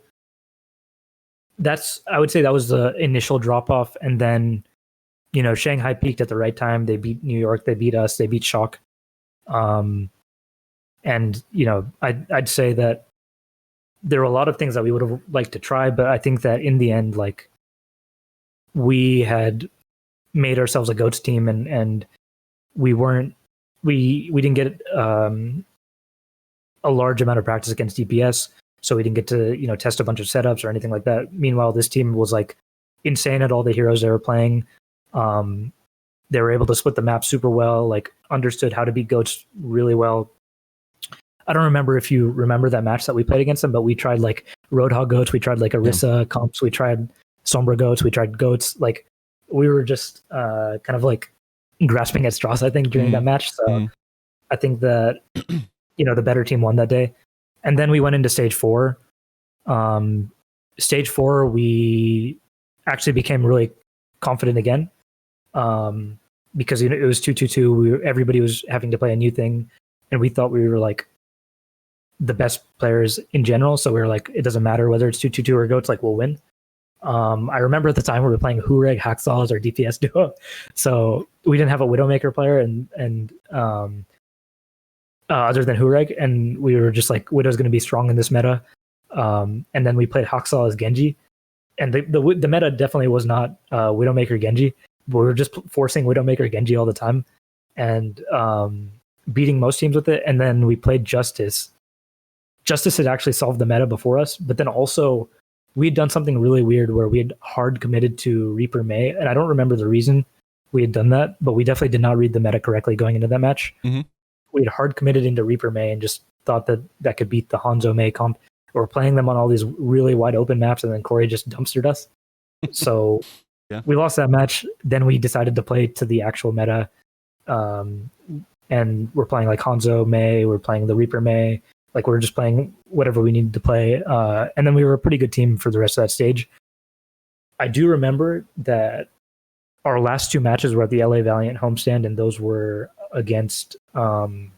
Speaker 2: I would say that was the initial drop off. And then, Shanghai peaked at the right time. They beat New York, they beat us, they beat Shock. And, I'd say that there were a lot of things that we would have liked to try, but I think that in the end, like we had made ourselves a Goats team, and we didn't get a large amount of practice against DPS, so we didn't get to test a bunch of setups or anything like that. Meanwhile, this team was like insane at all the heroes they were playing. They were able to split the map super well, like understood how to beat Goats really well. I don't remember if you remember that match that we played against them, but we tried like Roadhog Goats, we tried like Orisa comps, we tried Sombra Goats, we tried Goats. Like we were just kind of like grasping at straws, I think, during that match. So I think that the better team won that day. And then we went into stage 4. Stage 4, we actually became really confident again, because it was 2-2-2. Everybody was having to play a new thing, and we thought we were like the best players in general. So we were like, it doesn't matter whether it's 2-2-2 or Goats, like we'll win. I remember at the time we were playing Hureg, Haksal as our DPS duo, so we didn't have a Widowmaker player, and other than Hureg, and we were just like, Widow's going to be strong in this meta. And then we played Haksal as Genji, and the meta definitely was not Widowmaker Genji, but we were just forcing Widowmaker Genji all the time, and beating most teams with it. And then we played Justice. Justice had actually solved the meta before us, but then also we had done something really weird where we had hard committed to Reaper May, and I don't remember the reason we had done that, but we definitely did not read the meta correctly going into that match. We had hard committed into Reaper May and just thought that could beat the Hanzo May comp. We're playing them on all these really wide open maps, and then Corey just dumpstered us. So we lost that match. Then we decided to play to the actual meta, and we're playing like Hanzo May, we're playing the Reaper May, like we're just playing whatever we needed to play. And then we were a pretty good team for the rest of that stage. I do remember that our last 2 matches were at the LA Valiant homestand, and those were against New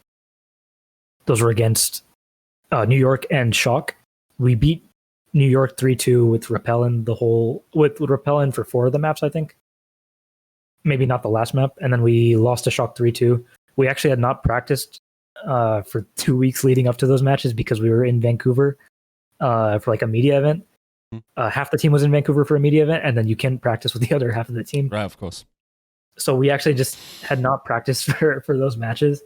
Speaker 2: York and Shock. We beat New York 3-2 with Repellin with Repellin for 4 of the maps, I think. Maybe not the last map. And then we lost to Shock 3-2. We actually had not practiced for 2 weeks leading up to those matches because we were in Vancouver for like a media event. Half the team was in Vancouver for a media event, and then you can practice with the other half of the team.
Speaker 1: Right, of course.
Speaker 2: So we actually just had not practiced for those matches,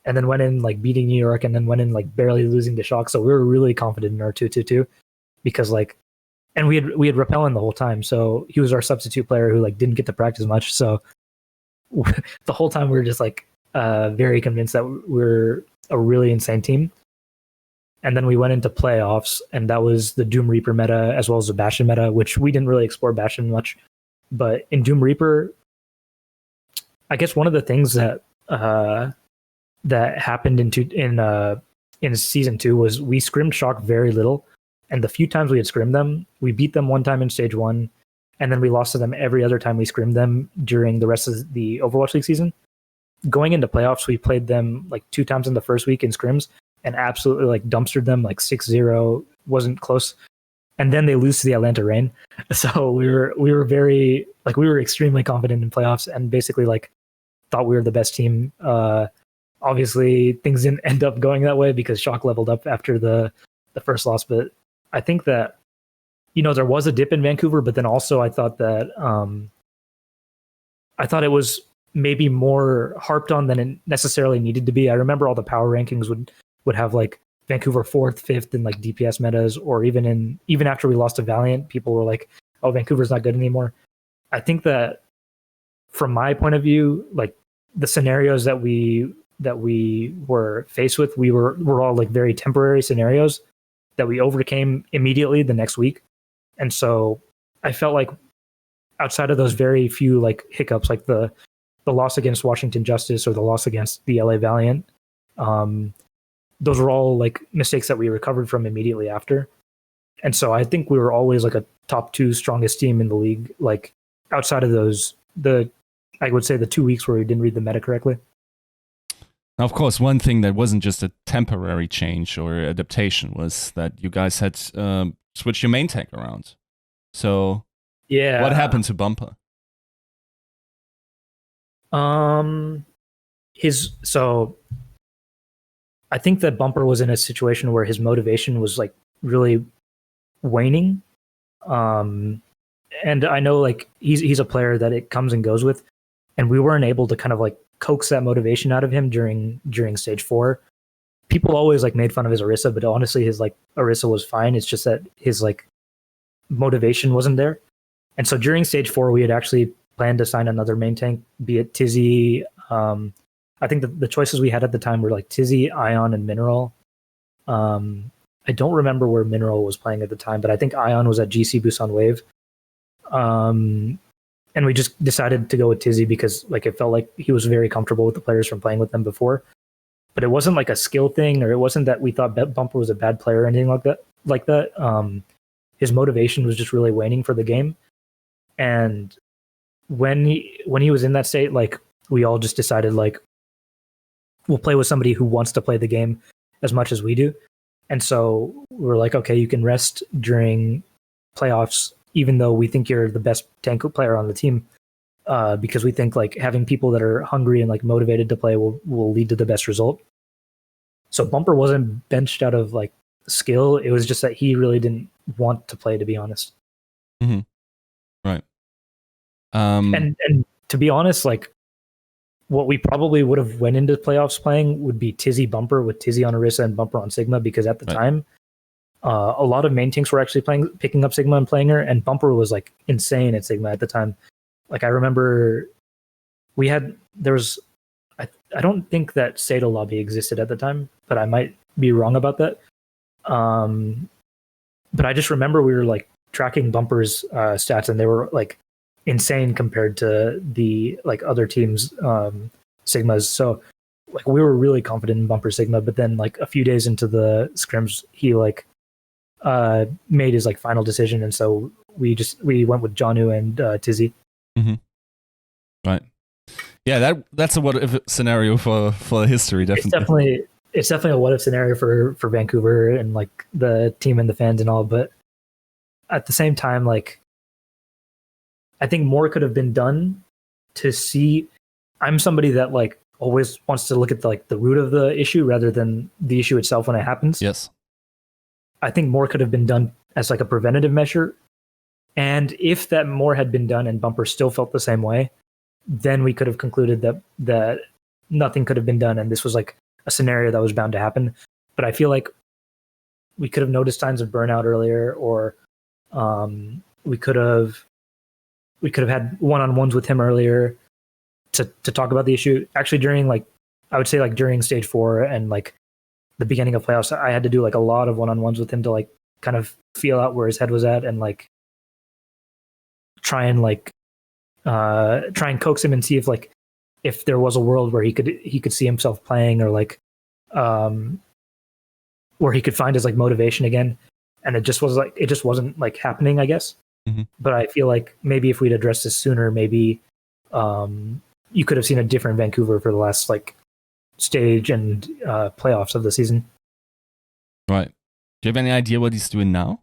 Speaker 2: and then went in like beating New York, and then went in like barely losing to Shock. So we were really confident in our 2-2-2 because like, and we had Repellin the whole time, so he was our substitute player who like didn't get to practice much. So the whole time we were just like very convinced that we're a really insane team. And then we went into playoffs, and that was the Doom Reaper meta as well as the Bastion meta, which we didn't really explore Bastion much. But in Doom Reaper, I guess one of the things that that happened in season 2 was we scrimmed Shock very little, and the few times we had scrimmed them, we beat them one time in stage 1, and then we lost to them every other time we scrimmed them during the rest of the Overwatch League season. Going into playoffs, we played them like 2 times in the first week in scrims, and absolutely like dumpstered them like 6-0, wasn't close. And then they lose to the Atlanta Reign. So we were very like, we were extremely confident in playoffs and basically like thought we were the best team. Obviously things didn't end up going that way because Shock leveled up after the first loss. But I think that, you know, there was a dip in Vancouver, but then also I thought that it was maybe more harped on than it necessarily needed to be. I remember all the power rankings would have like Vancouver 4th, 5th in like DPS metas, or even after we lost to Valiant, people were like, oh, Vancouver's not good anymore. I think that from my point of view, like the scenarios that we were faced with, were all like very temporary scenarios that we overcame immediately the next week. And so I felt like outside of those very few like hiccups, like the loss against Washington Justice or the loss against the LA Valiant, those were all like mistakes that we recovered from immediately after. And so I think we were always like a top 2 strongest team in the league, like outside of those, I would say the 2 weeks where we didn't read the meta correctly.
Speaker 1: Now, of course, one thing that wasn't just a temporary change or adaptation was that you guys had switched your main tank around. So yeah, what happened to Bumper?
Speaker 2: So I think that Bumper was in a situation where his motivation was like really waning. And I know like he's a player that it comes and goes with, and we weren't able to kind of like coax that motivation out of him during stage 4. People always like made fun of his Orisa, but honestly his like Orisa was fine. It's just that his like motivation wasn't there. And so during stage 4, we had actually planned to sign another main tank, be it Tizzy. I think the choices we had at the time were like Tizzy, Ion, and Mineral. I don't remember where Mineral was playing at the time, but I think Ion was at GC Busan Wave. And we just decided to go with Tizzy because like it felt like he was very comfortable with the players from playing with them before. But it wasn't like a skill thing, or it wasn't that we thought Bumper was a bad player or anything like that. His motivation was just really waning for the game. And when he was in that state, like we all just decided like we'll play with somebody who wants to play the game as much as we do. And so we're like, okay, you can rest during playoffs, even though we think you're the best tank player on the team, because we think like having people that are hungry and like motivated to play will lead to the best result. So Bumper wasn't benched out of like skill. It was just that he really didn't want to play, to be honest.
Speaker 1: Mm-hmm. Right.
Speaker 2: And to be honest, like what we probably would have went into playoffs playing would be Tizzy Bumper, with Tizzy on Orisa and Bumper on Sigma, because at the time, a lot of main tanks were actually picking up Sigma and playing her, and Bumper was like insane at Sigma at the time. Like I remember I don't think that Sado Lobby existed at the time, but I might be wrong about that. But I just remember we were like tracking Bumper's stats, and they were like insane compared to the like other teams Sigmas. So like we were really confident in Bumper Sigma, but then like a few days into the scrims, he like made his like final decision, and so we went with Janu and Tizzy.
Speaker 1: Mm-hmm. Right. Yeah, that's a what if scenario for history, definitely.
Speaker 2: It's definitely a what if scenario for Vancouver and like the team and the fans and all. But at the same time, like, I think more could have been done to see. I'm somebody that like always wants to look at the root of the issue rather than the issue itself when it happens.
Speaker 1: Yes.
Speaker 2: I think more could have been done as like a preventative measure. And if that more had been done and Bumper still felt the same way, then we could have concluded that nothing could have been done and this was like a scenario that was bound to happen. But I feel like we could have noticed signs of burnout earlier, or we could have had one-on-ones with him earlier to talk about the issue. Actually, during I would say like during stage 4 and like the beginning of playoffs, I had to do like a lot of one-on-ones with him to like kind of feel out where his head was at and like try and coax him and see if there was a world where he could see himself playing, or like where he could find his like motivation again. And it just wasn't like happening, I guess.
Speaker 1: Mm-hmm.
Speaker 2: But I feel like maybe if we'd addressed this sooner, maybe you could have seen a different Vancouver for the last like stage and playoffs of the season.
Speaker 1: Right. Do you have any idea what he's doing now?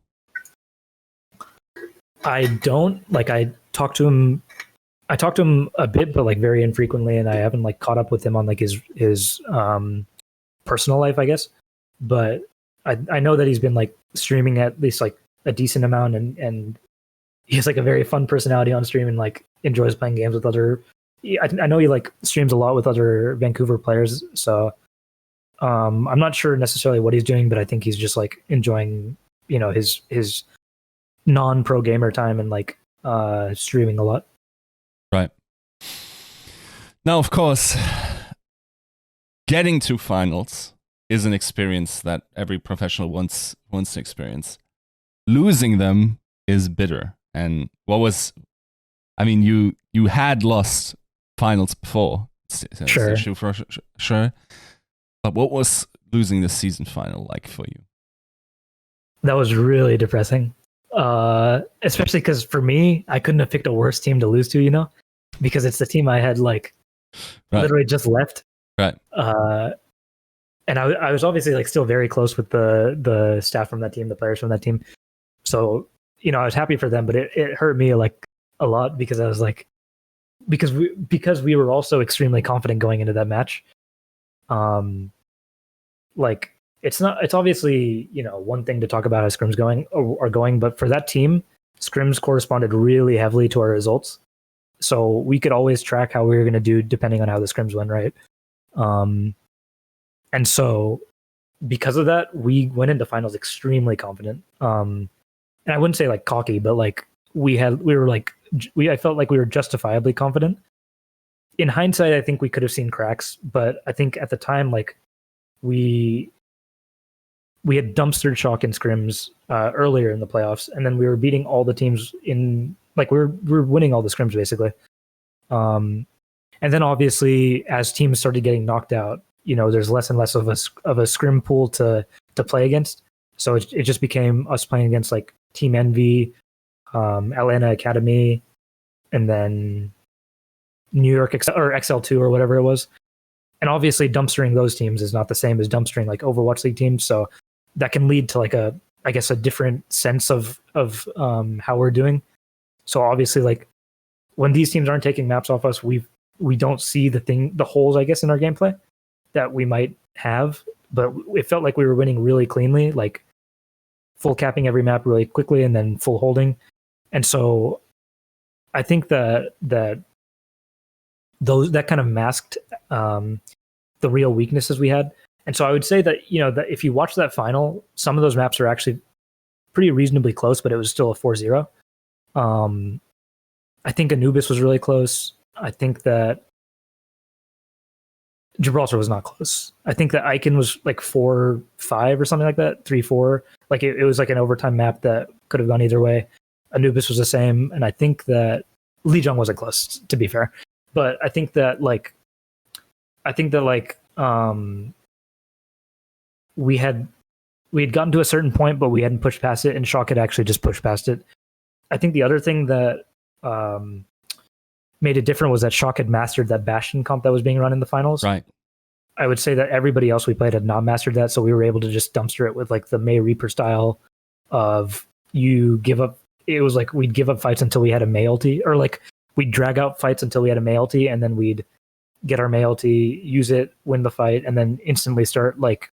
Speaker 2: I don't. Like, I talked to him a bit, but like very infrequently, and I haven't like caught up with him on like his personal life, I guess. But I know that he's been like streaming at least like a decent amount, and he has like a very fun personality on stream and like enjoys playing games with other. I know he like streams a lot with other Vancouver players, so I'm not sure necessarily what he's doing, but I think he's just like enjoying, his non-pro gamer time and like streaming a lot.
Speaker 1: Right. Now, of course, getting to finals is an experience that every professional wants to experience. Losing them is bitter. And you had lost finals before.
Speaker 2: Sure.
Speaker 1: Sure. But what was losing the season final like for you?
Speaker 2: That was really depressing. Especially because for me, I couldn't have picked a worse team to lose to, because it's the team I had like literally just left.
Speaker 1: Right.
Speaker 2: And I was obviously like still very close with the staff from that team, the players from that team. So, I was happy for them, but it hurt me like a lot because I was like, because we were also extremely confident going into that match. Like it's obviously, one thing to talk about how scrims are going, but for that team, scrims corresponded really heavily to our results. So we could always track how we were going to do depending on how the scrims went, right? And so because of that, we went into finals extremely confident. And I wouldn't say like cocky, but like I felt like we were justifiably confident. In hindsight, I think we could have seen cracks, but I think at the time, like we had dumpstered Shock in scrims earlier in the playoffs, and then we were beating all the teams in like we were winning all the scrims basically. And then obviously as teams started getting knocked out, there's less and less of a scrim pool to play against. So it just became us playing against like Team Envy, Atlanta Academy, and then New York XL2 or whatever it was. And obviously dumpstering those teams is not the same as dumpstering like Overwatch League teams. So that can lead to like a different sense of how we're doing. So obviously like when these teams aren't taking maps off us, we don't see the holes, I guess, in our gameplay that we might have, but it felt like we were winning really cleanly, like full capping every map really quickly and then full holding. And so I think that kind of masked the real weaknesses we had. And so I would say that, that if you watch that final, some of those maps are actually pretty reasonably close, but it was still a 4-0. I think Anubis was really close. I think that Gibraltar was not close. I think that Icon was like 4-5 or something like that, 3-4. Like it was like an overtime map that could have gone either way. Anubis was the same, and I think that Lijiang wasn't close, to be fair. But I think that we had gotten to a certain point, but we hadn't pushed past it, and Shock had actually just pushed past it. I think the other thing that made it different was that Shock had mastered that Bastion comp that was being run in the finals.
Speaker 1: Right.
Speaker 2: I would say that everybody else we played had not mastered that, so we were able to just dumpster it with like the May Reaper style of you give up. It was like we'd give up fights until we had a Mei ulti, or like we'd drag out fights until we had a Mei ulti, and then we'd get our Mei ulti, use it, win the fight, and then instantly start like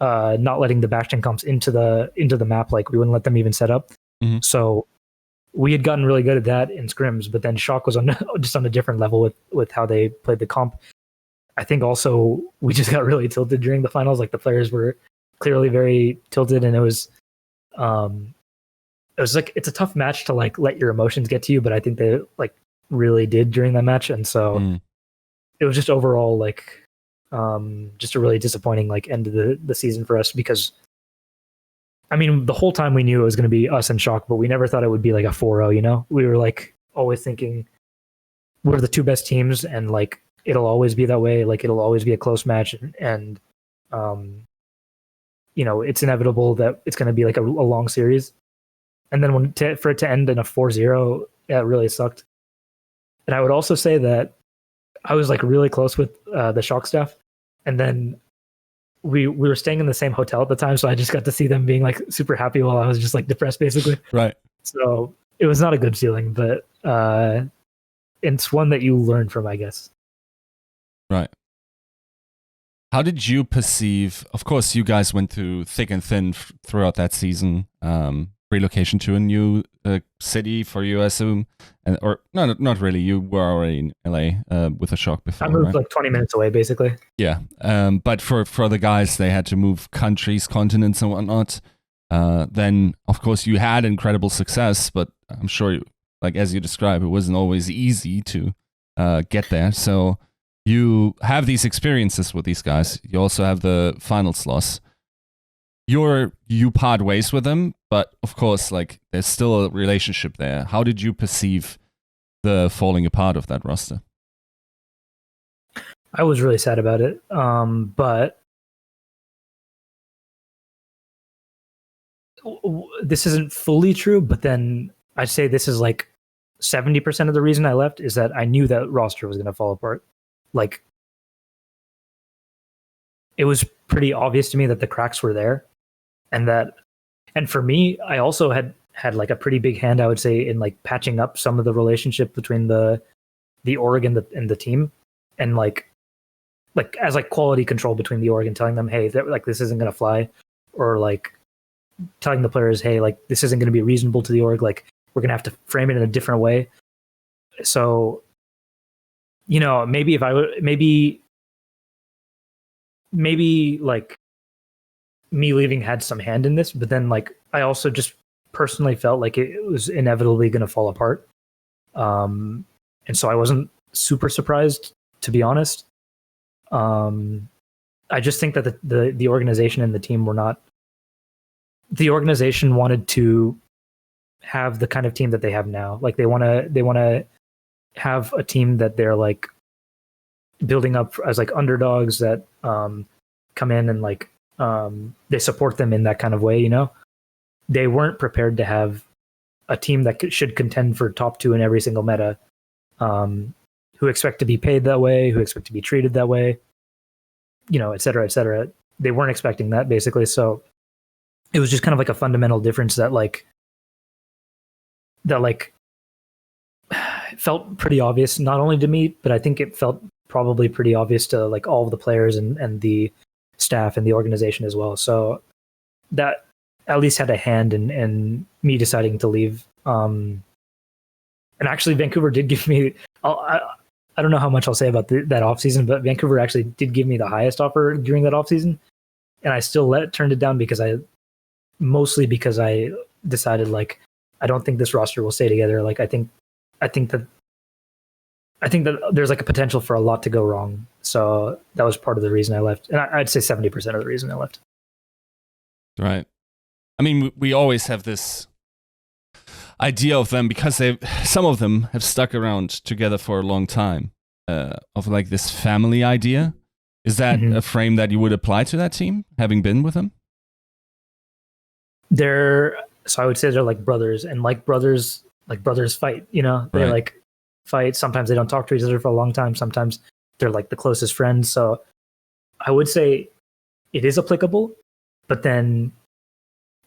Speaker 2: not letting the Bastion comps into the map. Like we wouldn't let them even set up.
Speaker 1: Mm-hmm.
Speaker 2: So we had gotten really good at that in scrims, but then Shock was on just on a different level with how they played the comp. I think also we just got really tilted during the finals. Like the players were clearly very tilted, and it was like it's a tough match to like let your emotions get to you, but I think they like really did during that match, and so it was just overall like just a really disappointing like end of the season for us, because I mean the whole time we knew it was going to be us and Shock, but we never thought it would be like a 4-0, you know? We were like always thinking we're the two best teams, and like it'll always be that way, like it'll always be a close match, and you know, it's inevitable that it's going to be like a long series. And then for it to end in a 4-0, it really sucked. And I would also say that I was like really close with the Shock staff, and then we were staying in the same hotel at the time, so I just got to see them being like super happy while I was just like depressed, basically.
Speaker 1: Right.
Speaker 2: So it was not a good feeling, but it's one that you learn from, I guess.
Speaker 1: Right. How did you perceive? Of course, you guys went through thick and thin throughout that season. Relocation to a new city for you, I assume, or no, not really. You were already in LA with a Shock before.
Speaker 2: I moved
Speaker 1: right?
Speaker 2: like 20 minutes away, basically.
Speaker 1: Yeah, but for the guys, they had to move countries, continents, and whatnot. Then, of course, you had incredible success, but I'm sure, like as you described, it wasn't always easy to get there. So you have these experiences with these guys. You also have the finals loss. You part ways with them, but of course, like there's still a relationship there. How did you perceive the falling apart of that roster?
Speaker 2: I was really sad about it, but this isn't fully true. But then I'd say this is like 70% of the reason I left is that I knew that roster was going to fall apart. Like it was pretty obvious to me that the cracks were there. And for me, I also had like a pretty big hand, I would say, in like patching up some of the relationship between the org and the team, and like as like quality control between the org and telling them, hey, like this isn't going to fly, or like telling the players, hey, like this isn't going to be reasonable to the org, like we're going to have to frame it in a different way. So, you know, maybe if I would, maybe like me leaving had some hand in this, but then like I also just personally felt like it was inevitably going to fall apart, and so I wasn't super surprised, to be honest. I just think that the organization and the team were not. The organization wanted to have the kind of team that they have now. Like they want to have a team that they're like building up as like underdogs that come in and like they support them in that kind of way, you know. They weren't prepared to have a team that should contend for top 2 in every single meta, who expect to be paid that way, who expect to be treated that way, you know, et cetera, et cetera. They weren't expecting that, basically. So it was just kind of like a fundamental difference that felt pretty obvious, not only to me, but I think it felt probably pretty obvious to like all of the players and the staff and the organization as well. So that at least had a hand in me deciding to leave. And actually Vancouver did give me, I don't know how much I'll say about that offseason, but Vancouver actually did give me the highest offer during that offseason. And I still turned it down because I decided like, I don't think this roster will stay together. Like, I think that there's like a potential for a lot to go wrong. So that was part of the reason I left. And I'd say 70% of the reason I left.
Speaker 1: Right. I mean, we always have this idea of them because some of them have stuck around together for a long time, of like this family idea. Is that a frame that you would apply to that team, having been with them?
Speaker 2: So I would say they're like brothers, and like brothers fight, you know, they like fight. Sometimes they don't talk to each other for a long time. Sometimes they're like the closest friends. So I would say it is applicable, but then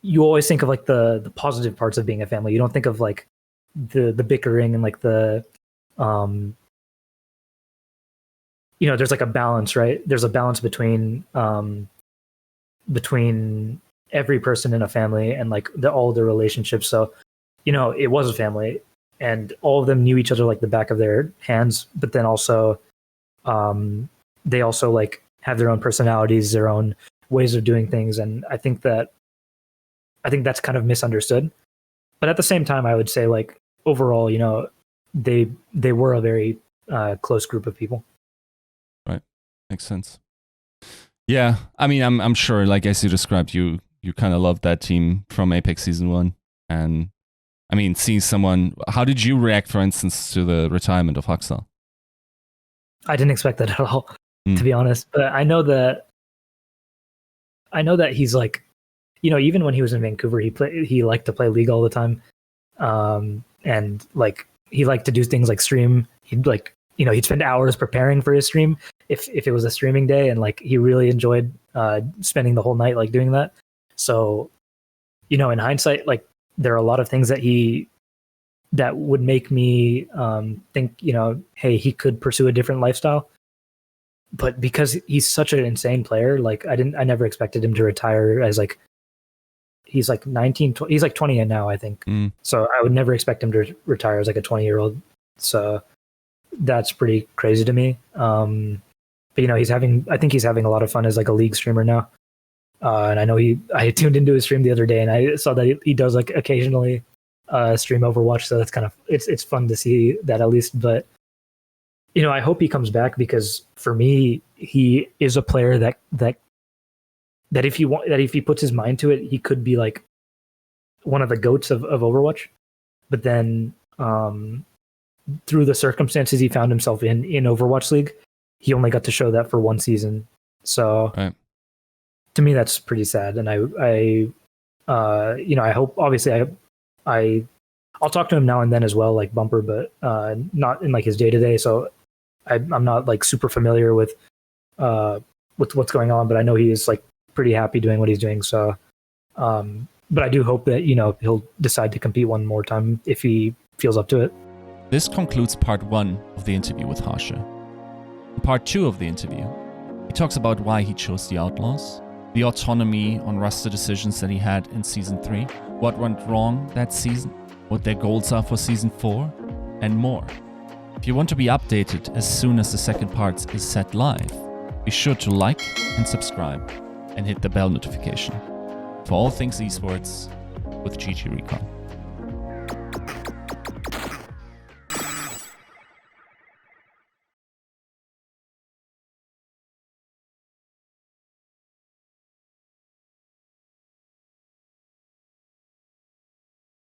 Speaker 2: you always think of like the positive parts of being a family. You don't think of like the bickering and like the there's like a balance, right? There's a balance between every person in a family and like all the relationships. So, it was a family and all of them knew each other like the back of their hands, but then also they also like have their own personalities, their own ways of doing things. And I think that's kind of misunderstood. But at the same time, I would say like overall, they were a very close group of people.
Speaker 1: Right. Makes sense. Yeah. I mean, I'm sure, like as you described, you kind of loved that team from Apex Season 1. And I mean, seeing someone, how did you react, for instance, to the retirement of Haksal?
Speaker 2: I didn't expect that at all, to be honest. But I know that he's like, even when he was in Vancouver, he liked to play League all the time. And like he liked to do things like stream. He'd spend hours preparing for his stream if it was a streaming day, and like he really enjoyed spending the whole night like doing that. So, in hindsight, like there are a lot of things that would make me think, hey, he could pursue a different lifestyle. But because he's such an insane player, like I never expected him to retire as like he's like 19, he's like 20 now, I think. So I would never expect him to retire as like a 20-year-old. So that's pretty crazy to me. But I think he's having a lot of fun as like a League streamer now. And I know I tuned into his stream the other day and I saw that he does like occasionally stream Overwatch. So that's kind of, it's fun to see that at least. But, I hope he comes back because for me, he is a player that if he puts his mind to it, he could be like one of the GOATs of Overwatch. But then through the circumstances he found himself in Overwatch League, he only got to show that for one season. So to me, that's pretty sad. And I hope, obviously I'll talk to him now and then as well, like Bumper, but not in like his day to day. So I'm not like super familiar with what's going on, but I know he is like pretty happy doing what he's doing. So, but I do hope that, he'll decide to compete one more time if he feels up to it.
Speaker 1: This concludes part 1 of the interview with Harsha. In part 2 of the interview, he talks about why he chose the Outlaws, the autonomy on roster decisions that he had in Season 3, what went wrong that season, what their goals are for Season 4, and more. If you want to be updated as soon as the second part is set live, be sure to like and subscribe and hit the bell notification for all things esports with GGRecon.